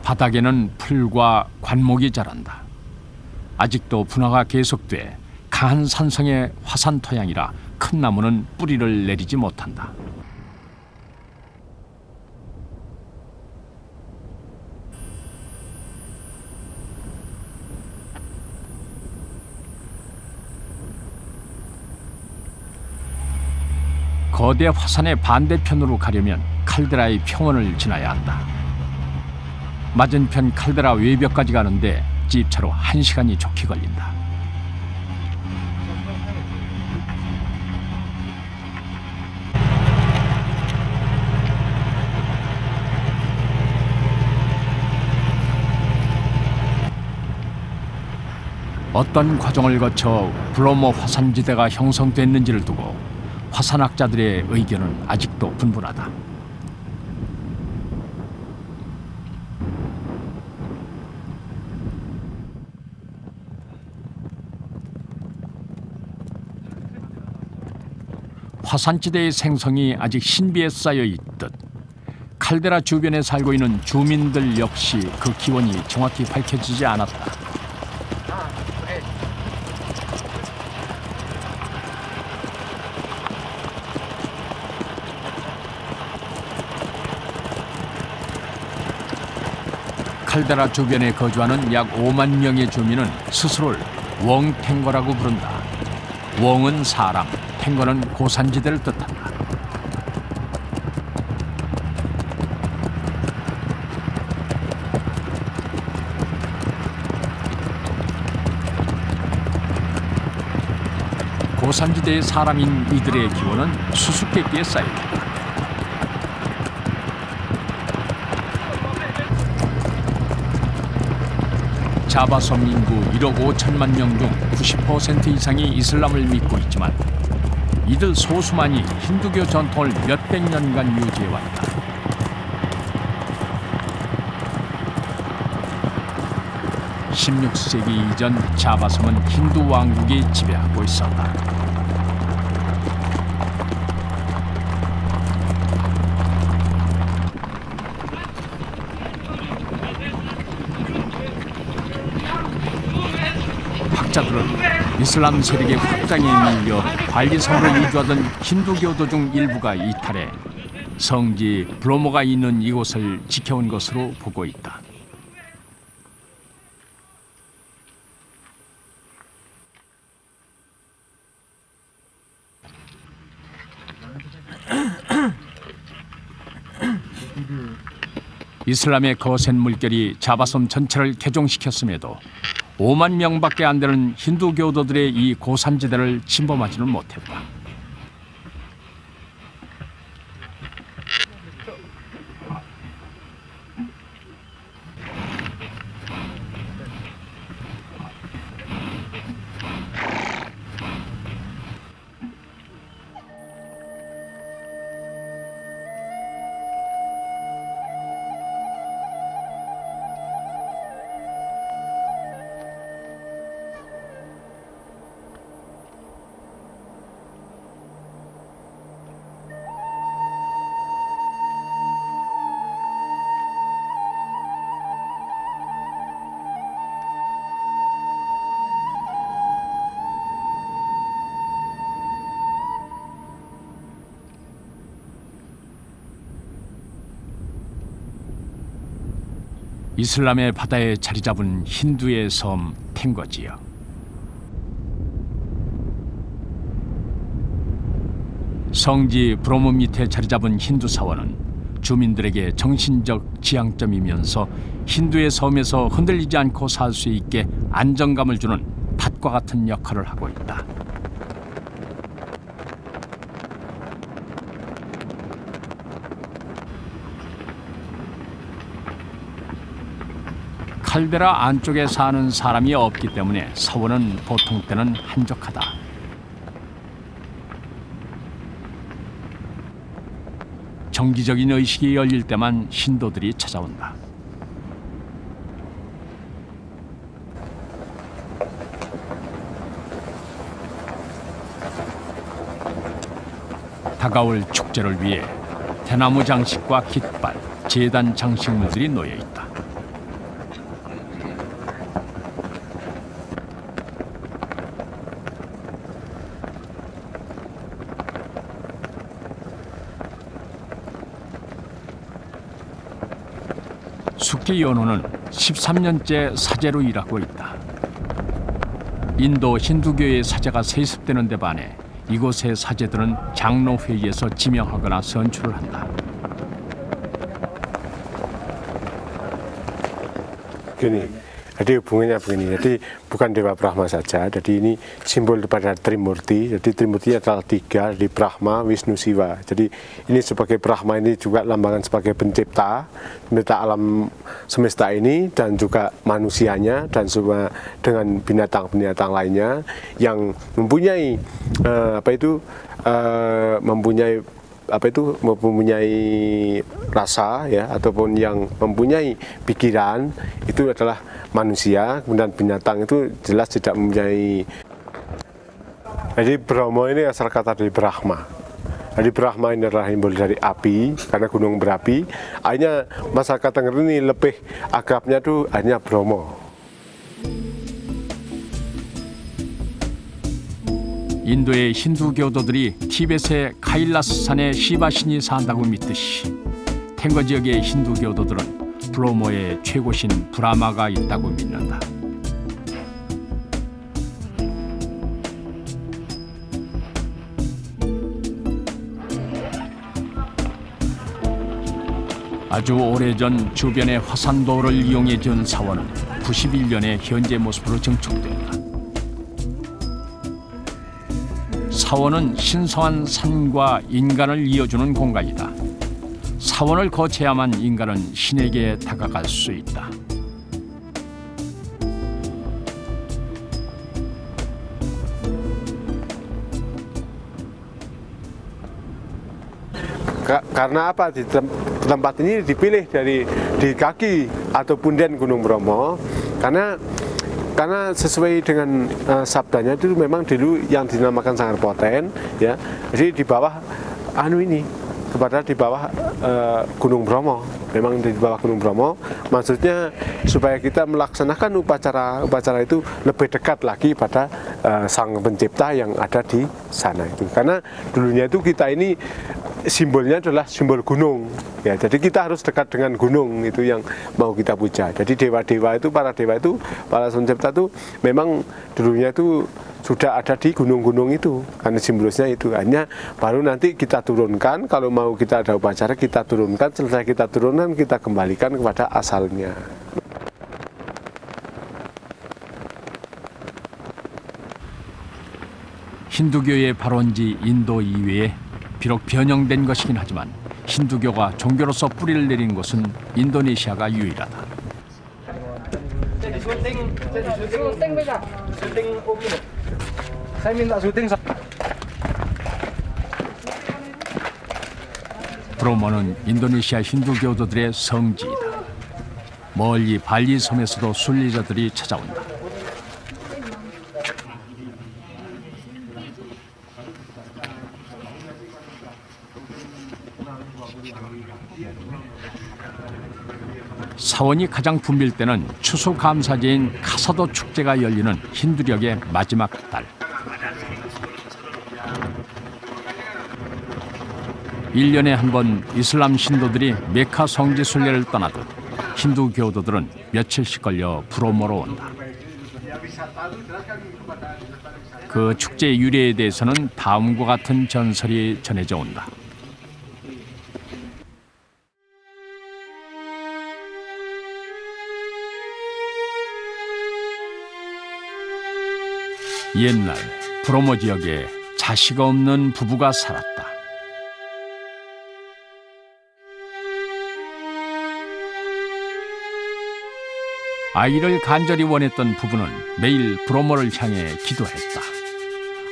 바닥에는 풀과 관목이 자란다. 아직도 분화가 계속돼 강한 산성의 화산 토양이라 큰 나무는 뿌리를 내리지 못한다. 거대 화산의 반대편으로 가려면 칼데라의 평원을 지나야 한다. 맞은편 칼데라 외벽까지 가는데 집차로 1시간이 좋게 걸린다. 어떤 과정을 거쳐 브로모 화산지대가 형성됐는지를 두고 화산학자들의 의견은 아직도 분분하다. 화산지대의 생성이 아직 신비에 쌓여 있듯 칼데라 주변에 살고 있는 주민들 역시 그 기원이 정확히 밝혀지지 않았다. 칼데라 주변에 거주하는 약 5만 명의 주민은 스스로를 웡탱거라고 부른다. 웡은 사람, 탱거는 고산지대를 뜻한다. 고산지대의 사람인 이들의 기원은 수수께끼에 쌓여있다. 자바섬 인구 1억 5천만 명 중 90% 이상이 이슬람을 믿고 있지만 이들 소수만이 힌두교 전통을 몇백 년간 유지해왔다. (16세기) 이전 자바섬은 힌두 왕국이 지배하고 있었다. 학자들은 이슬람 세력의 확장에 밀려 관리섬으로 이주하던 힌두교도 중 일부가 이탈해 성지 브로모가 있는 이곳을 지켜온 것으로 보고 있다. 이슬람의 거센 물결이 자바섬 전체를 개종시켰음에도 5만 명밖에 안 되는 힌두교도들의 이 고산지대를 침범하지는 못했다. 이슬람의 바다에 자리 잡은 힌두의 섬 탱거지역. 성지 브로모 밑에 자리 잡은 힌두 사원은 주민들에게 정신적 지향점이면서 힌두의 섬에서 흔들리지 않고 살 수 있게 안정감을 주는 밭과 같은 역할을 하고 있다. 칼데라 안쪽에 사는 사람이 없기 때문에 사원은 보통 때는 한적하다. 정기적인 의식이 열릴 때만 신도들이 찾아온다. 다가올 축제를 위해 대나무 장식과 깃발, 제단 장식물들이 놓여 있다. 숙기 연호는 13년째 사제로 일하고 있다. 인도 힌두교의 사제가 세습되는 데 반해 이곳의 사제들은 장로회의에서 지명하거나 선출을 한다. Gini, jadi hubungannya begini. Jadi bukan Dewa Brahma saja. Jadi ini simbol daripada Trimurti. Jadi Trimurti adalah 3, di Brahma, Wisnu, Siwa. Jadi ini sebagai Brahma ini juga lambangkan sebagai pencipta alam semesta ini dan juga manusianya dan semua dengan binatang-binatang lainnya yang mempunyai mempunyai rasa ya ataupun yang mempunyai pikiran itu adalah manusia, kemudian binatang itu jelas tidak mempunyai. Jadi Bromo ini asal kata dari Brahma. Jadi Brahma ini adalah simbol dari api karena gunung berapi. Akhirnya masyarakat Tengger ini lebih akrabnya tuh hanya Bromo. 인도의 힌두 교도들이 티벳의 카일라스산에 시바신이 산다고 믿듯이 탱거 지역의 힌두 교도들은 브로모의 최고신 브라마가 있다고 믿는다. 아주 오래전 주변의 화산도를 이용해 지은 사원은 91년에 현재 모습으로 증축된다. 사원은 신성한 산과 인간을 이어주는 공간이다. 사원을 거쳐야만 인간은 신에게 다가갈 수 있다. Karena apa? Di tempat ini dipilih di kaki atau punden Gunung Bromo karena sesuai dengan sabdanya itu memang dulu yang dinamakan Sanggar Poten ya. Jadi di bawah di bawah Gunung Bromo. Memang di bawah Gunung Bromo maksudnya supaya kita melaksanakan upacara itu lebih dekat lagi pada Sang Pencipta yang ada di sana itu. Karena dulunya itu kita ini simbolnya adalah simbol gunung ya, jadi kita harus dekat dengan gunung itu yang mau kita puja. Jadi dewa-dewa itu, para pencipta itu memang dulunya itu sudah ada di gunung-gunung itu karena simbolisnya itu. Hanya baru nanti kita turunkan, kalau mau kita ada upacara kita turunkan, selesai kita turunkan kita kembalikan kepada asalnya. 힌두교의 발원지 인도 이외에 비록 변형된 것이긴 하지만 힌두교가 종교로서 뿌리를 내린 곳은 인도네시아가 유일하다. 브로모는 인도네시아 힌두교도들의 성지이다. 멀리 발리 섬에서도 순례자들이 찾아온다. 사원이 가장 붐빌 때는 추수감사제인 카사도 축제가 열리는 힌두력의 마지막 달. 1년에 한 번 이슬람 신도들이 메카 성지 순례를 떠나듯 힌두 교도들은 며칠씩 걸려 브로모로 온다. 그 축제의 유래에 대해서는 다음과 같은 전설이 전해져 온다. 옛날 브로모 지역에 자식 없는 부부가 살았다. 아이를 간절히 원했던 부부는 매일 브로모를 향해 기도했다.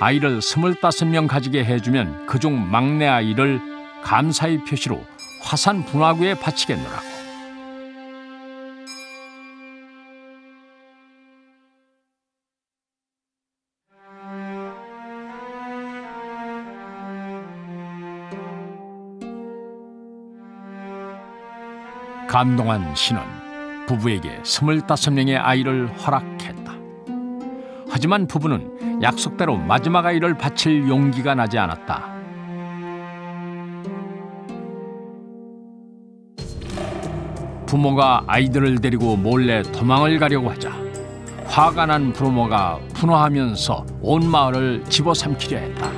아이를 25명 가지게 해주면 그중 막내 아이를 감사의 표시로 화산 분화구에 바치겠노라고. 감동한 신은 부부에게 25명의 아이를 허락했다. 하지만 부부는 약속대로 마지막 아이를 바칠 용기가 나지 않았다. 부모가 아이들을 데리고 몰래 도망을 가려고 하자 화가 난 브로모가 분화하면서 온 마을을 집어삼키려 했다.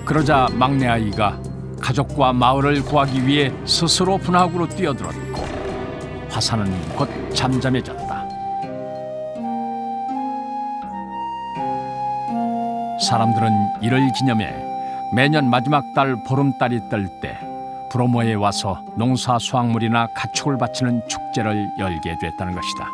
그러자 막내 아이가 가족과 마을을 구하기 위해 스스로 분화구로 뛰어들었고 화산은 곧 잠잠해졌다. 사람들은 이를 기념해 매년 마지막 달 보름달이 뜰 때 브로모에 와서 농사 수확물이나 가축을 바치는 축제를 열게 됐다는 것이다.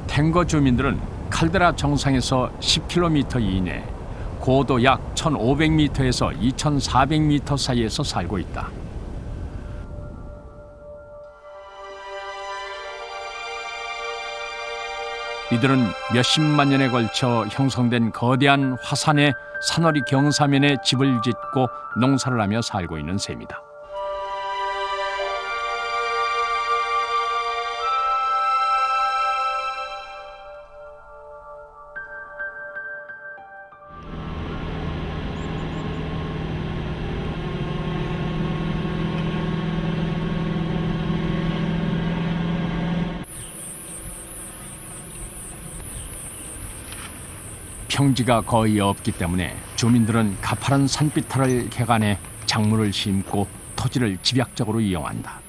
탱거 주민들은 칼데라 정상에서 10km 이내, 고도 약 1,500m에서 2,400m 사이에서 살고 있다. 이들은 몇십만 년에 걸쳐 형성된 거대한 화산의 산허리 경사면에 집을 짓고 농사를 하며 살고 있는 셈이다. 평지가 거의 없기 때문에 주민들은 가파른 산비탈을 개간해 작물을 심고 토지를 집약적으로 이용한다.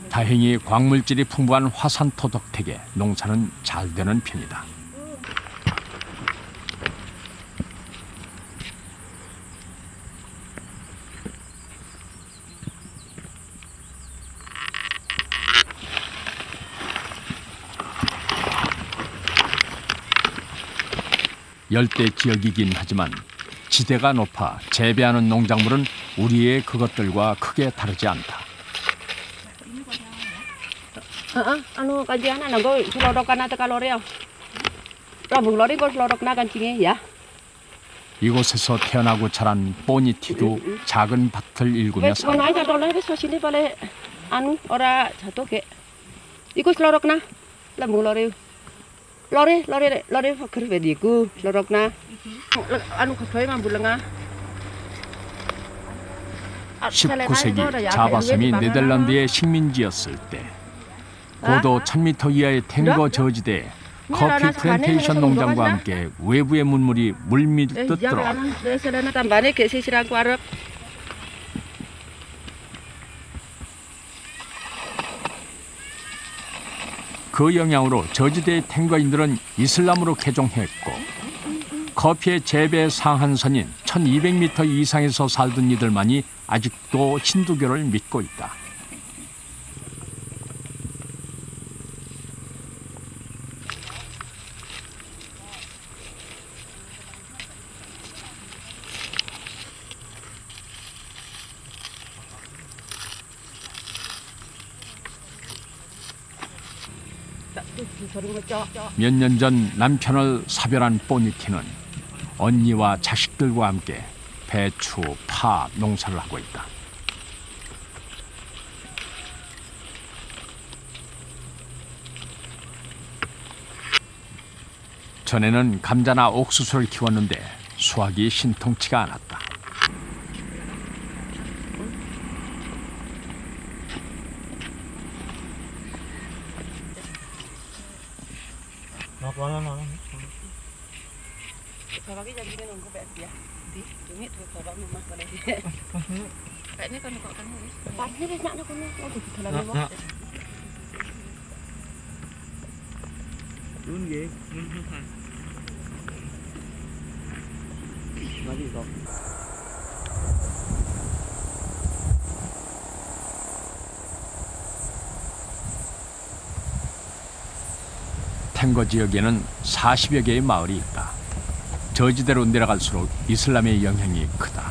다행히 광물질이 풍부한 화산토 덕택에 농사는 잘 되는 편이다. 열대 지역이긴 하지만 지대가 높아 재배하는 농작물은 우리의 그것들과 크게 다르지 않다. anu kajian anak gue selorokan atau kaloreo, rabung lori gue selorok nakan cinge ya. 이곳에서 태어나고 자란 보니티도 작은 밭을 일구며 살아. 나이가 돌아야 서 sini pale anu ora jatuh ke. Iku selorok na, rabung lori, lori fakir bediku selorok na, anu kau mambulenga. 19세기 자바섬이 네덜란드의 식민지였을 때 고도 1000m 이하의 탱거 저지대에 커피 플랜테이션 농장과 함께 외부의 문물이 물밀듯 들어왔다. 그 영향으로 저지대의 탱거인들은 이슬람으로 개종했고 커피의 재배 상한선인 1200m 이상에서 살던 이들만이 아직도 힌두교를 믿고 있다. 몇 년 전 남편을 사별한 보니티는 언니와 자식들과 함께 배추, 파 농사를 하고 있다. 전에는 감자나 옥수수를 키웠는데 수확이 신통치가 않았다. 탱거 지역에는 40여 개의 마을이 있다. 저지대로 내려갈수록 이슬람의 영향이 크다.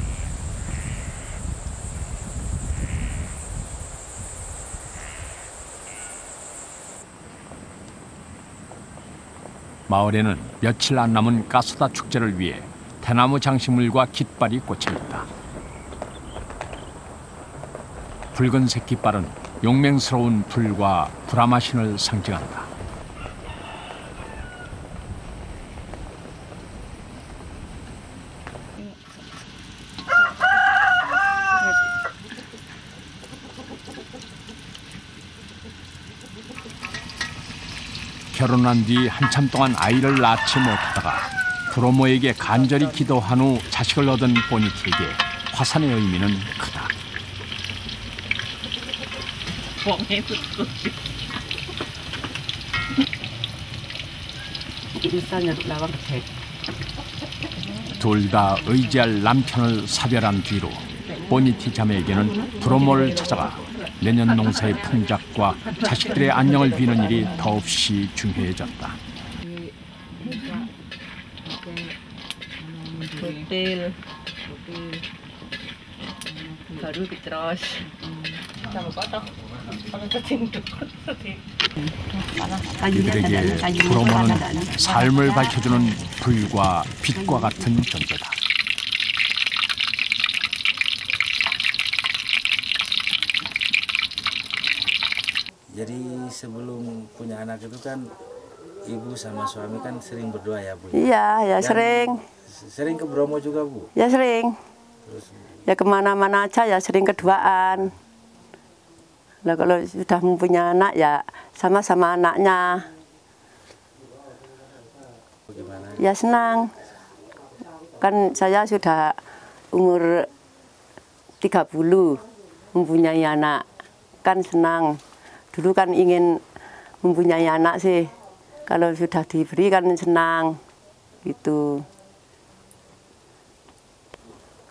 마을에는 며칠 안 남은 가스다 축제를 위해 대나무 장식물과 깃발이 꽂혀 있다. 붉은색 깃발은 용맹스러운 불과 브라마신을 상징한다. 결혼한 뒤 한참 동안 아이를 낳지 못하다가 브로모에게 간절히 기도한 후 자식을 얻은 보니티에게 화산의 의미는 크다. 둘 다 의지할 남편을 사별한 뒤로 보니티 자매에게는 브로모를 찾아가 내년 농사의 풍작과 자식들의 안녕을 비는 일이 더없이 중요해졌다. 이들에게 브로모는 삶을 밝혀주는 불과 빛과 같은 존재다. Jadi sebelum punya anak itu kan ibu sama suami kan sering berdoa ya Bu? Iya, ya sering. Sering ke Bromo juga Bu? Ya sering. Terus, ya kemana-mana aja ya sering keduaan. Nah kalau sudah mempunyai anak ya sama-sama anaknya. Bagaimana? Ya senang. Kan saya sudah umur 30 mempunyai anak. Kan senang. Dulu kan ingin mempunyai anak sih. Kalau sudah diberi kan senang. Gitu.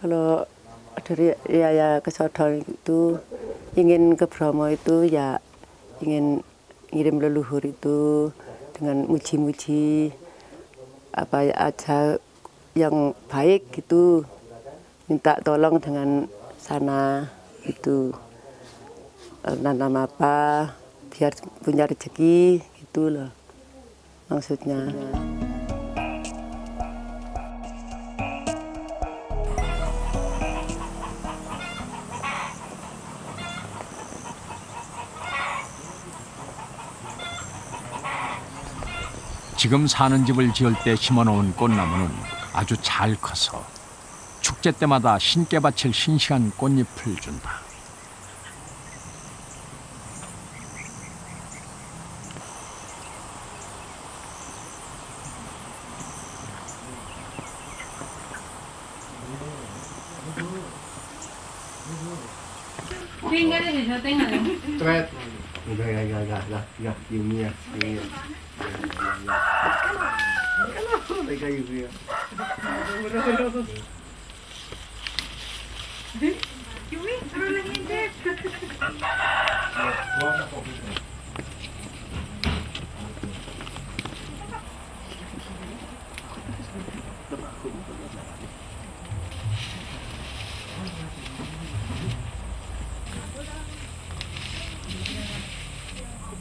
Kalau dari ya ke Sodong itu ingin ke Bromo itu ya ingin ngirim leluhur itu dengan muji-muji apa aja yang baik gitu, minta tolong dengan sana itu nanam apa biar punya rezeki gitu loh maksudnya. 지금 사는 집을 지을 때 심어놓은 꽃나무는 아주 잘 커서 축제 때마다 신께 바칠 싱싱한 꽃잎을 준다.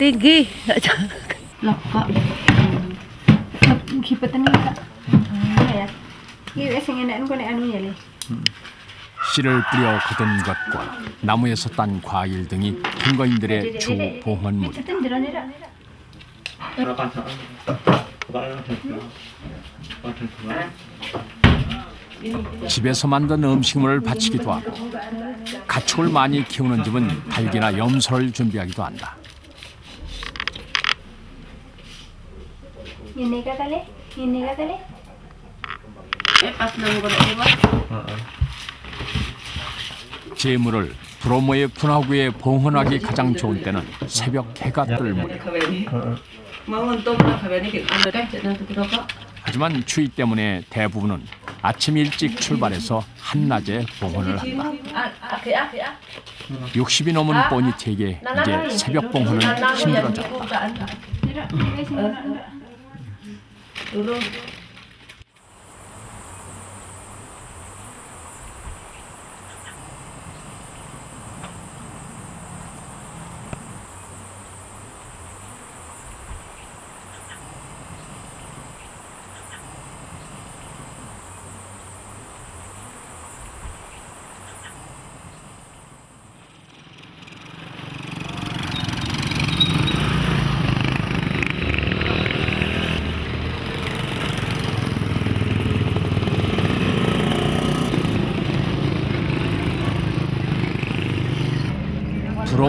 Tinggi. Loh kok gibetan enggak? Ya. Iki wis sing enek kok nek anu ya le. 씨를 뿌려 거둔 것과 나무에서 딴 과일 등이 근거인들의 주 봉헌물. 집에서 만든 음식물을 바치기도 하고 가축을 많이 키우는 집은 닭이나 염소를 준비하기도 한다. Ini kali. Pas nang kono iba. 재물을 브로모의 분화구에 봉헌하기 가장 좋은 때는 새벽 해가 뜰 무렵. 하지만 추위 때문에 대부분은 아침 일찍 출발해서 한낮에 봉헌을 한다. 60이 넘은 보니티에게 이제 새벽 봉헌은 힘들어졌다.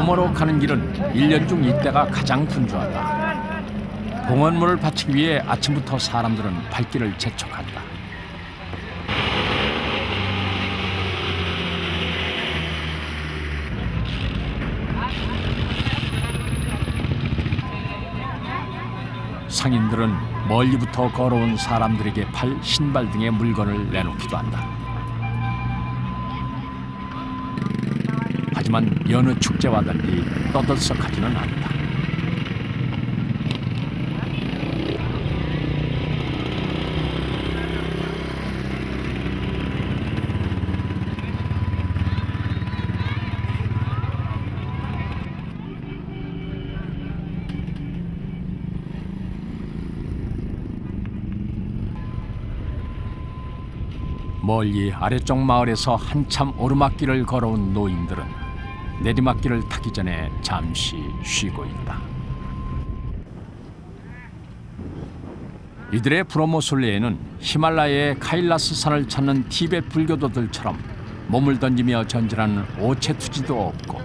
브로모로 가는 길은 1년 중 이때가 가장 분주하다. 봉헌물을 바치기 위해 아침부터 사람들은 발길을 재촉한다. 상인들은 멀리부터 걸어온 사람들에게 팔, 신발 등의 물건을 내놓기도 한다. 하지만 여느 축제와 달리 떠들썩하지는 않다. 멀리 아래쪽 마을에서 한참 오르막길을 걸어온 노인들은 내리막길을 타기 전에 잠시 쉬고 있다. 이들의 브로모 순례에는 히말라야의 카일라스 산을 찾는 티베트 불교도들처럼 몸을 던지며 전진하는 오체투지도 없고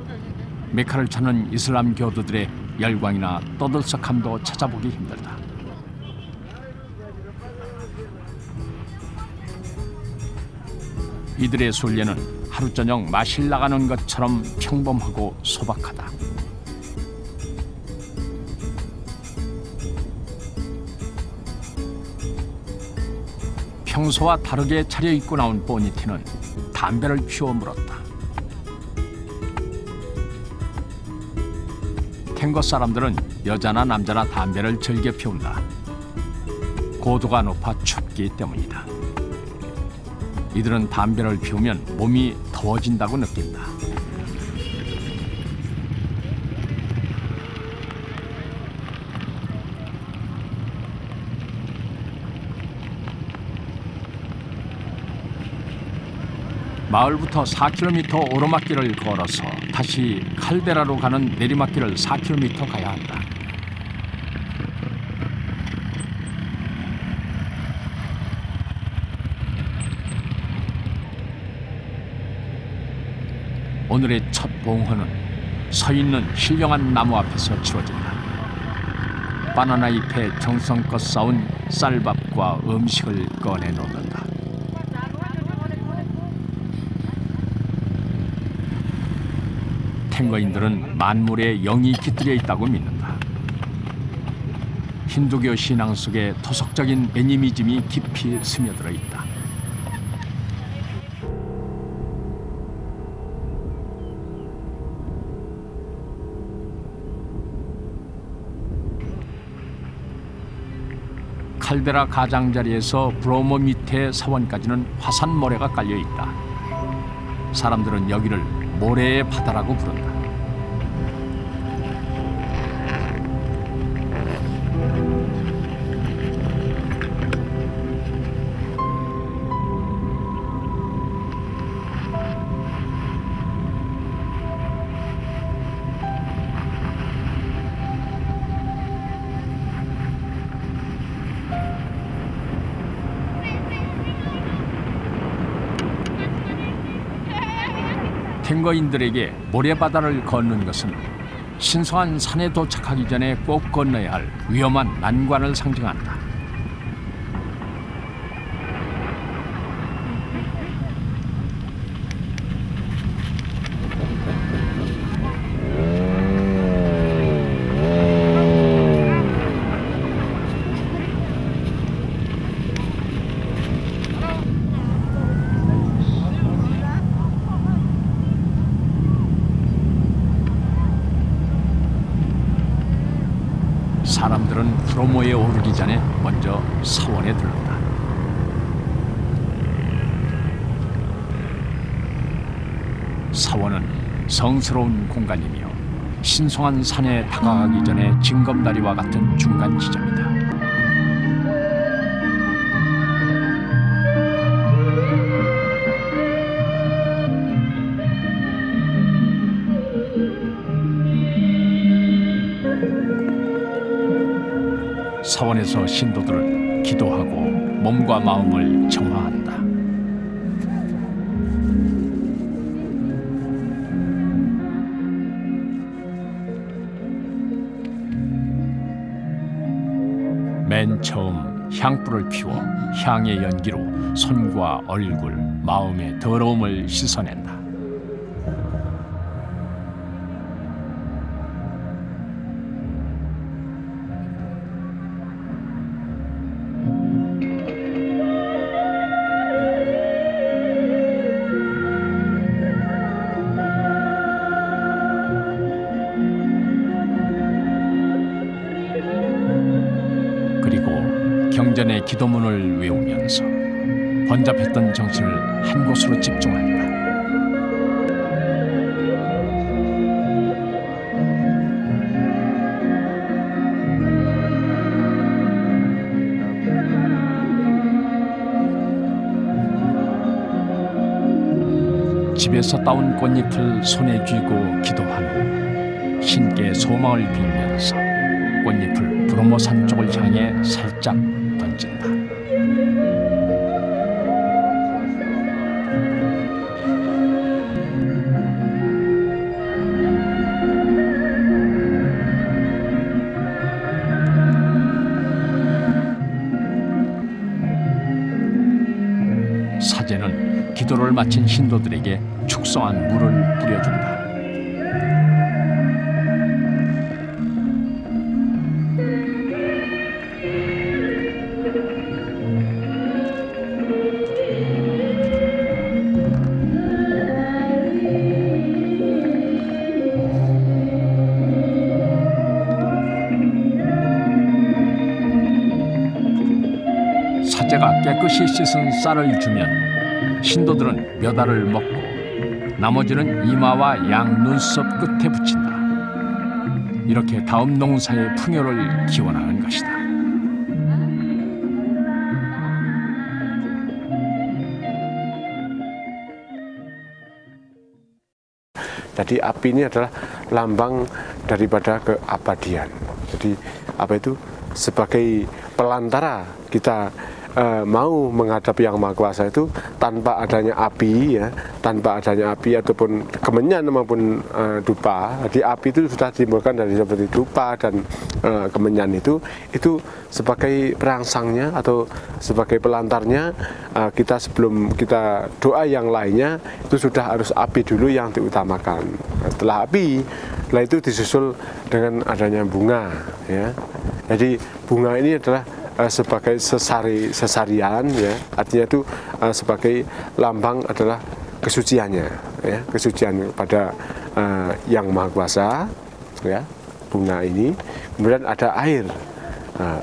메카를 찾는 이슬람 교도들의 열광이나 떠들썩함도 찾아보기 힘들다. 이들의 순례는 하루 저녁 마실 나가는 것처럼 평범하고 소박하다. 평소와 다르게 차려입고 나온 보니티는 담배를 피워 물었다. 탱고 사람들은 여자나 남자나 담배를 즐겨 피운다. 고도가 높아 춥기 때문이다. 이들은 담배를 피우면 몸이 더워진다고 느낀다. 마을부터 4km 오르막길을 걸어서 다시 칼데라로 가는 내리막길을 4km 가야 한다. 오늘의 첫 봉헌은 서 있는 신령한 나무 앞에서 치러진다. 바나나 잎에 정성껏 쌓은 쌀밥과 음식을 꺼내 놓는다. 탱거인들은 만물에 영이 깃들여 있다고 믿는다. 힌두교 신앙 속에 토속적인 애니미즘이 깊이 스며들어 있다. 칼데라 가장자리에서 브로모 밑에 사원까지는 화산 모래가 깔려 있다. 사람들은 여기를 모래의 바다라고 부른다. 탱거인들에게 모래바다를 걷는 것은 신성한 산에 도착하기 전에 꼭 건너야 할 위험한 난관을 상징한다. 사람들은 브로모에 오르기 전에 먼저 사원에 들른다. 사원은 성스러운 공간이며 신성한 산에 다가가기 전에 징검다리와 같은 중간 지점이다. 사원에서 신도들은 기도하고 몸과 마음을 정화한다. 맨 처음 향불을 피워 향의 연기로 손과 얼굴, 마음의 더러움을 씻어낸다. 경전의 기도문을 외우면서 번잡했던 정신을 한 곳으로 집중한다. 집에서 따온 꽃잎을 손에 쥐고 기도한 후 신께 소망을 빌면서 꽃잎을 브로모산 쪽을 향해 살짝 던진다. 사제는 기도를 마친 신도들에게 축성한 물을 뿌려준다. 사제가 깨끗이 씻은 쌀을 주면 신도들은 몇 알을 먹고 나머지는 이마와 양 눈썹 끝에 붙인다. 이렇게 다음 농사의 풍요를 기원하는 것이다. Jadi api ini adalah lambang daripada keabadian. Jadi apa itu? Sebagai pelantara kita mau menghadap Yang Maha Kuasa itu tanpa adanya api, ya, tanpa adanya api ataupun kemenyan maupun dupa. Jadi api itu sudah ditimbulkan dari seperti dupa dan kemenyan itu sebagai perangsangnya atau sebagai pelantarnya. Kita sebelum kita doa yang lainnya itu sudah harus api dulu yang diutamakan. Setelah api, setelah itu disusul dengan adanya bunga, ya. Jadi bunga ini adalah sebagai sesarian, ya, artinya itu sebagai lambang adalah kesuciannya, ya, kesucian pada Yang Maha Kuasa, ya, bunga ini. Kemudian ada air.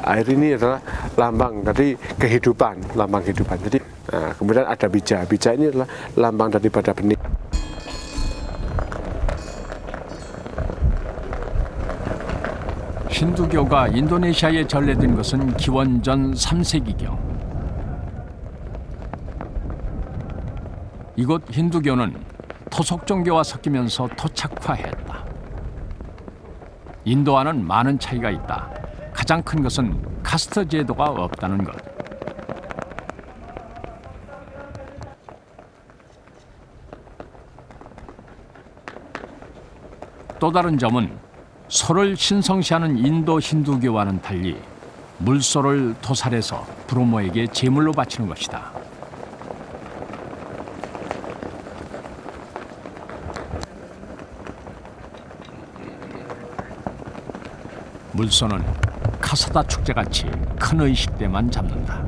Air ini adalah lambang dari kehidupan, lambang kehidupan. Jadi kemudian ada bija. Bija ini adalah lambang daripada benih. 힌두교가 인도네시아에 전래된 것은 기원전 3세기경. 이곳 힌두교는 토속 종교와 섞이면서 토착화했다. 인도와는 많은 차이가 있다. 가장 큰 것은 카스트 제도가 없다는 것. 또 다른 점은 소를 신성시하는 인도 힌두교와는 달리 물소를 도살해서 브로모에게 제물로 바치는 것이다. 물소는 카사다 축제같이 큰 의식 때만 잡는다.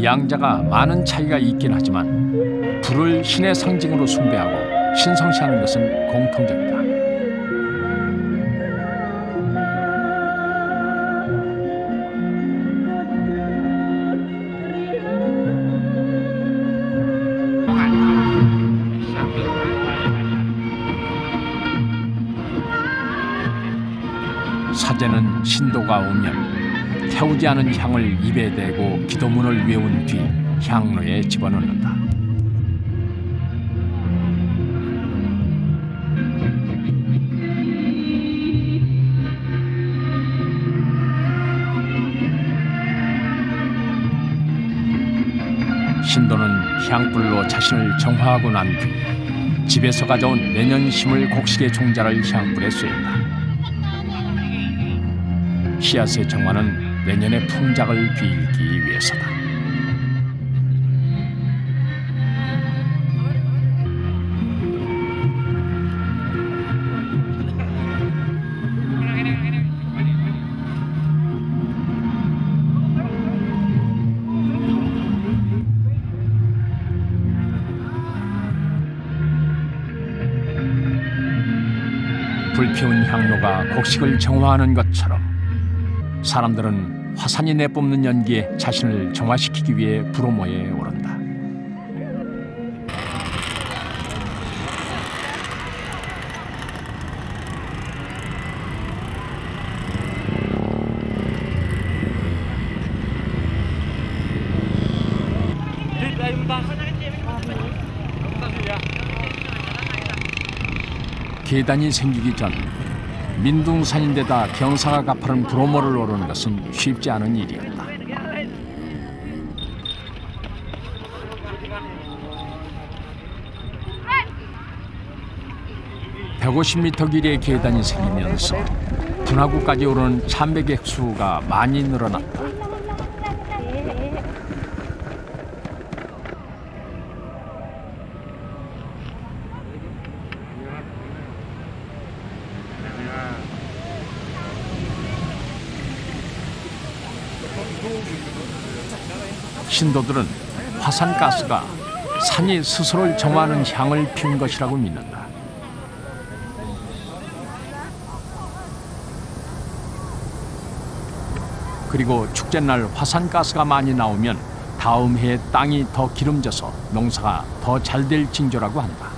양자가 많은 차이가 있긴 하지만 불을 신의 상징으로 숭배하고 신성시하는 것은 공통적이다. 사제는 신도가 오면 태우지 않은 향을 입에 대고 기도문을 외운 뒤 향로에 집어넣는다. 신도는 향불로 자신을 정화하고 난 뒤 집에서 가져온 내년 심을 곡식의 종자를 향불에 쐰다. 씨앗의 정화는 내년의 풍작을 빌기 위해서다. 불피운 향로가 곡식을 정화하는 것처럼 사람들은 화산이 내뿜는 연기에 자신을 정화시키기 위해 불호모에 오른다. 계단이 생기기 전 민둥산인데다 경사가 가파른 불호모를 오르는 것은 쉽지 않은 일이었다. 150m 길이의 계단이 생기면서 분화구까지 오르는 참배객 수가 많이 늘어났다. 신도들은 화산가스가 산이 스스로를 정화하는 향을 피운 것이라고 믿는다. 그리고 축제날 화산가스가 많이 나오면 다음 해에 땅이 더 기름져서 농사가 더 잘 될 징조라고 한다.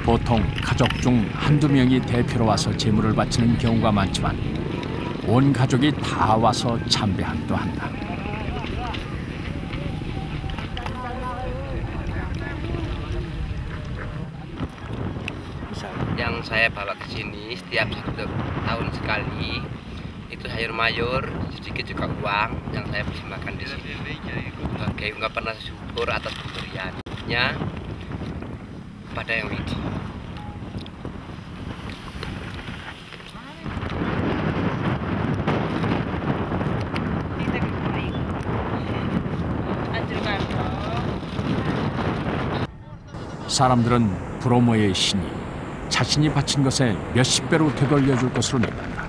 보통 가족 중 한두 명이 대표로 와서 제물을 바치는 경우가 많지만 온 가족이 다 와서 참배하기도 한다. Yang saya bawa ke sini setiap 1 tahun sekali itu sayur mayur, sedikit juga uang yang saya persembahkan di sini sebagai ungkapan rasa syukur atas pemberiannya pada Yang Widi. 사람들은 불호모의 신이 자신이 바친 것에 몇십 배로 되돌려줄 것으로 믿는다.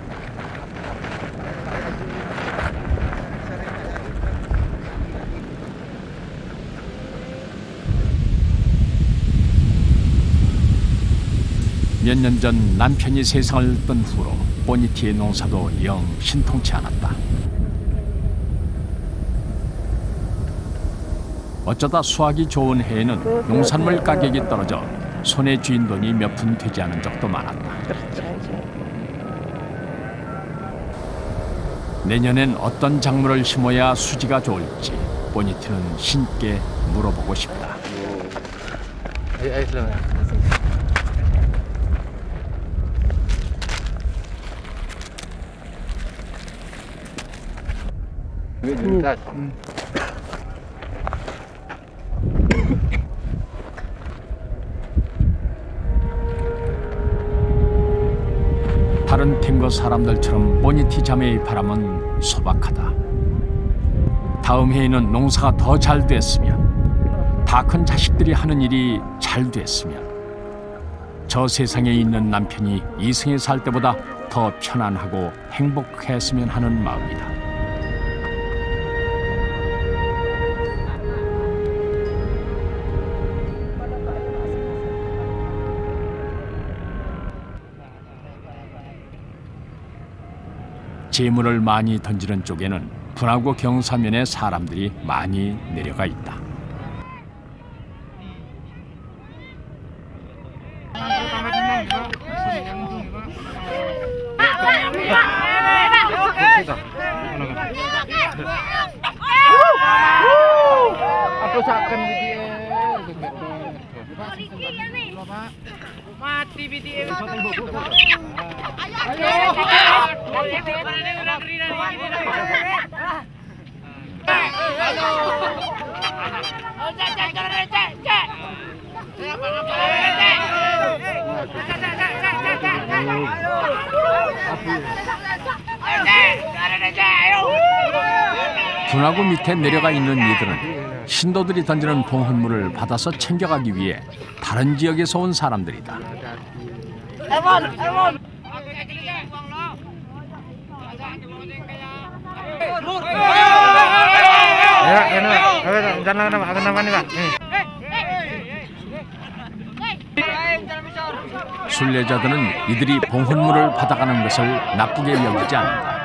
몇 년 전 남편이 세상을 뜬 후로 보니티의 농사도 영 신통치 않았다. 어쩌다 수확이 좋은 해에는 농산물 가격이 떨어져 손에 쥔 돈이 몇 푼 되지 않은 적도 많았다. 내년엔 어떤 작물을 심어야 수지가 좋을지 보니티는 신께 물어보고 싶다. 다른 탱거 사람들처럼 보니티 자매의 바람은 소박하다. 다음 해에는 농사가 더 잘 됐으면, 다 큰 자식들이 하는 일이 잘 됐으면, 저 세상에 있는 남편이 이승에 살 때보다 더 편안하고 행복했으면 하는 마음이다. 재물을 많이 던지는 쪽에는 분화구 경사면에 사람들이 많이 내려가 있다. Apusaken mati BTS. 분화구 밑에 내려가 있는 이들은 신도들이 던지는 봉헌물을 받아서 챙겨가기 위해 다른 지역에서 온 사람들이다. 순례자들은 이들이 봉헌물을 받아가는 것을 나쁘게 여기지 않는다.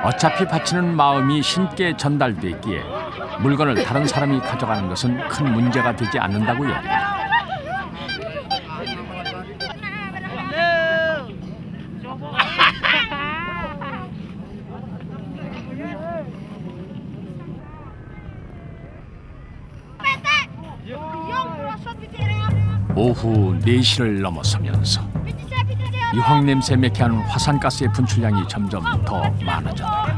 어차피 바치는 마음이 신께 전달됐기에 물건을 다른 사람이 가져가는 것은 큰 문제가 되지 않는다고 여긴다. 오후 4시를 넘어서면서 이황 냄새 매캐한 화산가스의 분출량이 점점 더 많아졌다.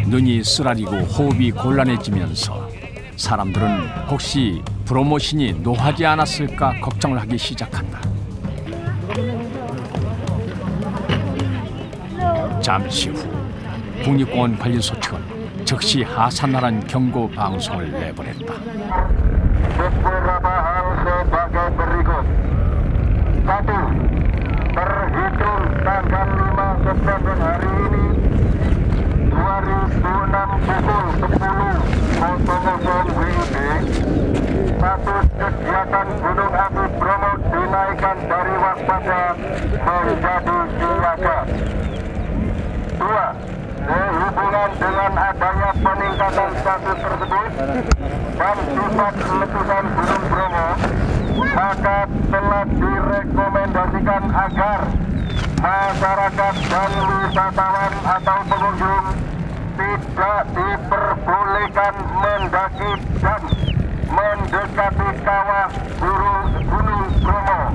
눈이 쓰라리고 호흡이 곤란해지면서 사람들은 혹시 브로모신이 노하지 않았을까 걱정을 하기 시작한다. 잠시 후 국립공원 관리소 측은 즉시 하산하라는 경고 방송을 내보냈다. Beberapa hal sebagai berikut. 1. Terhitung tanggal 5 September hari ini 2006 pukul 10.00 WIB, status kegiatan Gunung Api Bromo dinaikkan dari waspada menjadi siaga. 2. Sehubungan dengan adanya peningkatan status tersebut dan sifat letusan Gunung Bromo, maka telah direkomendasikan agar masyarakat dan wisatawan atau pengunjung tidak diperbolehkan mendaki dan mendekati kawah Gunung Bromo.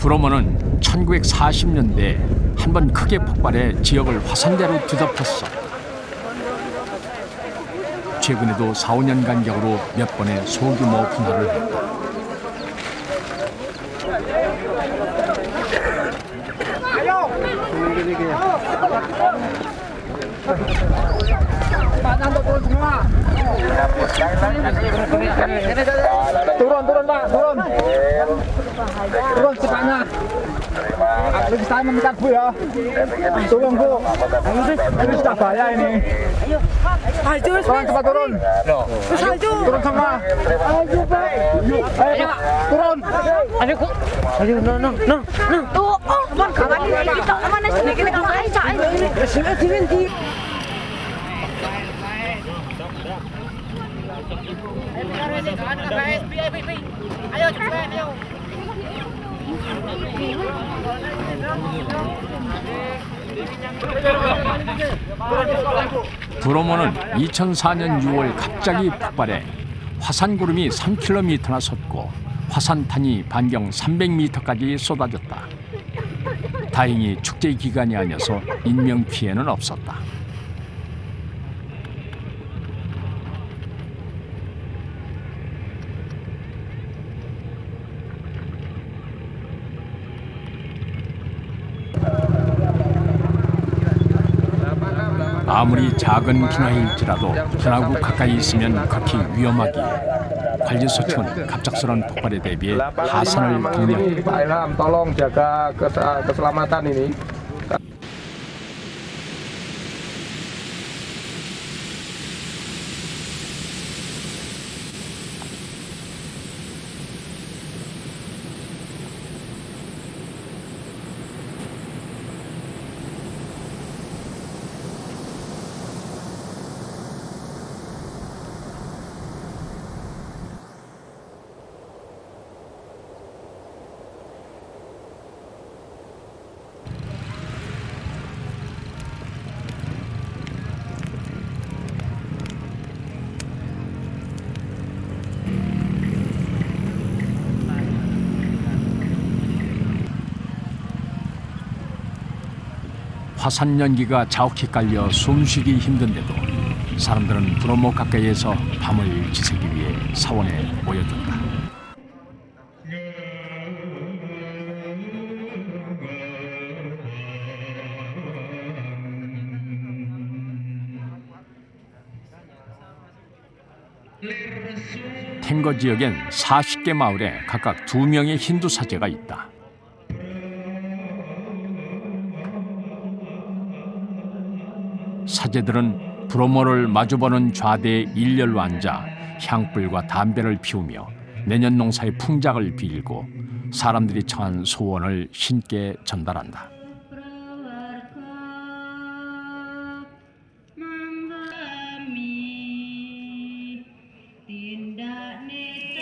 브로모는 1940년대에 한 번 크게 폭발해 지역을 화산대로 뒤덮었어. 최근에도 4, 5년 간격으로 몇 번의 소규모 분화를 했다. Turun Pak, turun cepatnya. Habis saya mendekat Bu ya. Tolong Bu. Ini sudah bahaya ini. Tolong cepat turun. Turun semua. Ayo Pak. Ayo Pak, turun. Ayo kok. Ayo no. Oh, Bang, kawan ini kita mana sini kita kemana cak. Sini. Ayo cepat, ayo. 브로모는 2004년 6월 갑자기 폭발해 화산구름이 3km나 솟고 화산탄이 반경 300m까지 쏟아졌다. 다행히 축제 기간이 아니어서 인명피해는 없었다. 아무리 작은 분화일지라도 분화구 가까이 있으면 극히 위험하기에 관리소 측은 갑작스러운 폭발에 대비해 하산을 독려했다. Pak Ilham, tolong jaga keselamatan ini. 화산 연기가 자욱히 깔려 숨쉬기 힘든데도 사람들은 브로모 가까이에서 밤을 지새기 위해 사원에 모여든다. 탱거 지역엔 40개 마을에 각각 2명의 힌두 사제가 있다. 사제들은 브로모를 마주보는 좌대에 일렬로 앉아 향불과 담배를 피우며 내년 농사의 풍작을 빌고 사람들이 청한 소원을 신께 전달한다.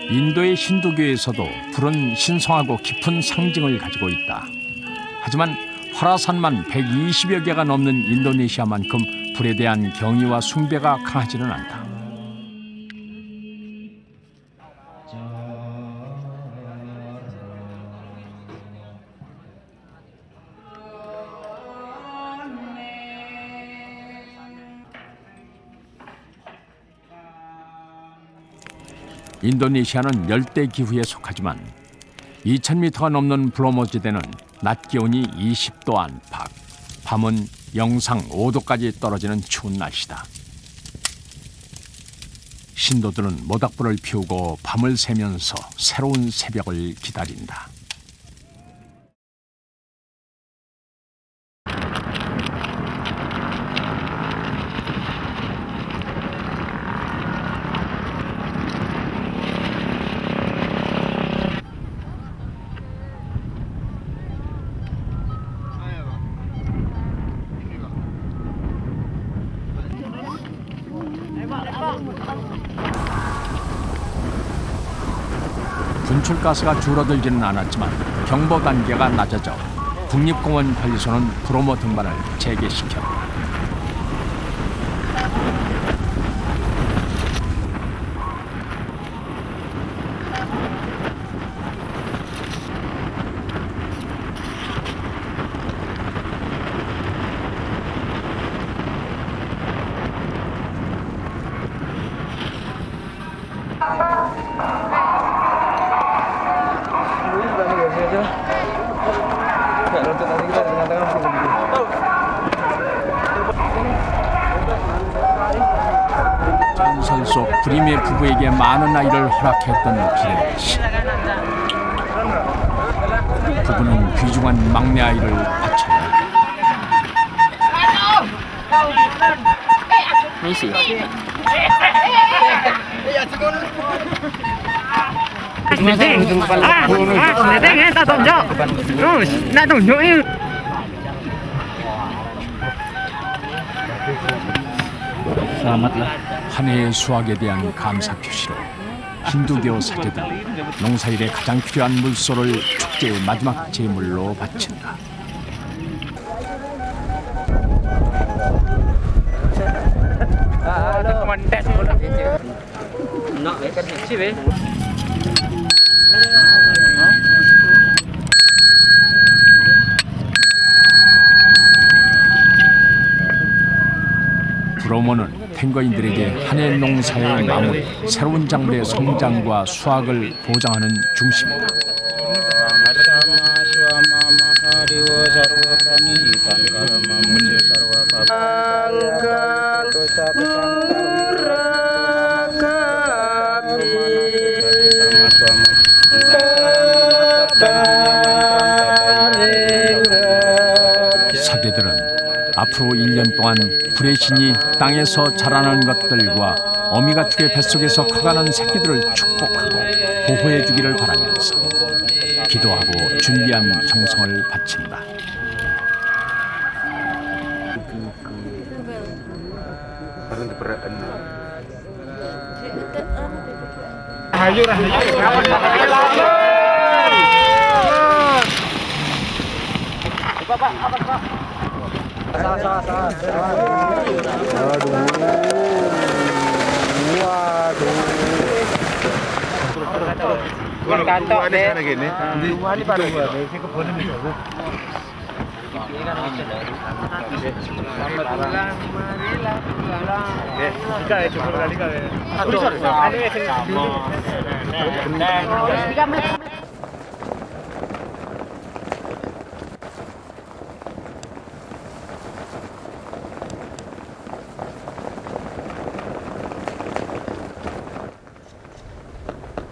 인도의 힌두교에서도 불은 신성하고 깊은 상징을 가지고 있다. 하지만 화라산만 120여 개가 넘는 인도네시아만큼 불에 대한 경의와 숭배가 강하지는 않다. 인도네시아는 열대 기후에 속하지만 2000m가 넘는 브로모 지대는 낮 기온이 20도 안팎, 밤은 영상 5도까지 떨어지는 추운 날씨다. 신도들은 모닥불을 피우고 밤을 새면서 새로운 새벽을 기다린다. 분출가스가 줄어들지는 않았지만 경보 단계가 낮아져 국립공원 관리소는 브로모 등반을 재개시켰다. 전설 속 브리메 부부에게 많은 아이를 허락했던 기레시. 부부는 귀중한 막내 아이를 바쳐야 했다. 한 해의 수확에 대한 감사 표시로 힌두교 사제들 농사일에 가장 필요한 물소를 축제의 마지막 제물로 바친다. 브로모는 탱거인들에게 한 해 농사의 마무리, 새로운 작물의 성장과 수확을 보장하는 중심이다. 사제들은 앞으로 1년 동안 불의 신이 땅에서 자라는 것들과 어미가축의 뱃속에서 커가는 새끼들을 축복하고 보호해 주기를 바라면서 기도하고 준비한 정성을 바친다.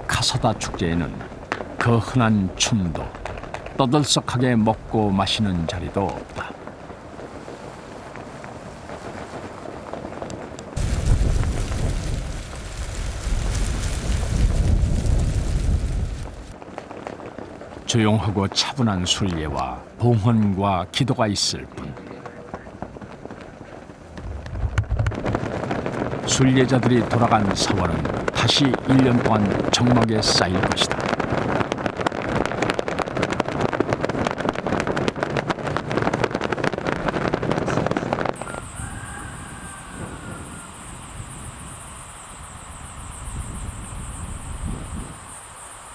카사다 축제에는 그 흔한 춤도 떠들썩하게 먹고 마시는 자리도 없다. 조용하고 차분한 순례와 봉헌과 기도가 있을 뿐. 순례자들이 돌아간 사원은 다시 1년 동안 적막에 쌓일 것이다.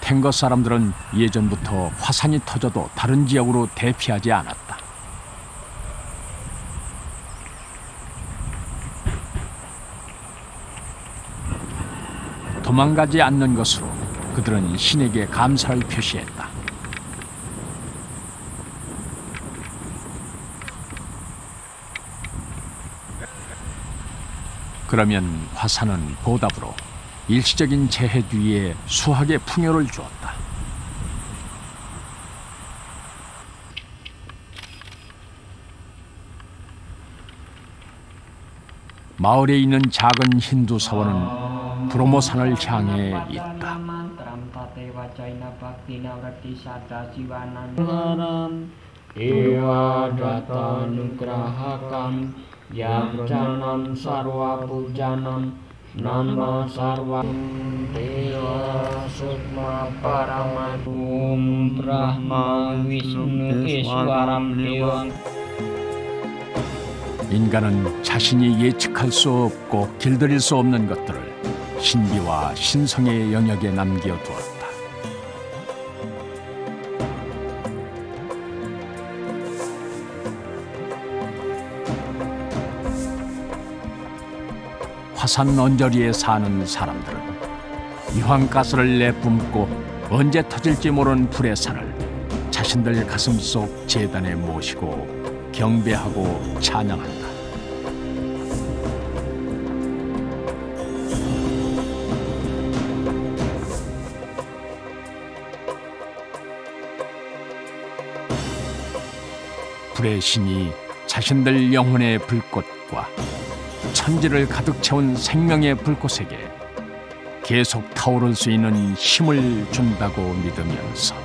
탱거 사람들은 예전부터 화산이 터져도 다른 지역으로 대피하지 않았다. 도망가지 않는 것으로 그들은 신에게 감사를 표시했다. 그러면 화산은 보답으로 일시적인 재해 뒤에 수학의 풍요를 주었다. 마을에 있는 작은 힌두 사원은 브로모산을 향해 있다. Nama sarva deva sukma paramadum brahma vishnu iswaram dewa. 인간은 자신이 예측할 수 없고 길들일 수 없는 것들을 신비와 신성의 영역에 남겨두었다. 화산 언저리에 사는 사람들은 유황가스를 내뿜고 언제 터질지 모르는 불의 산을 자신들 가슴속 제단에 모시고 경배하고 찬양한다. 불의 신이 자신들 영혼의 불꽃과 천지를 가득 채운 생명의 불꽃에게 계속 타오를 수 있는 힘을 준다고 믿으면서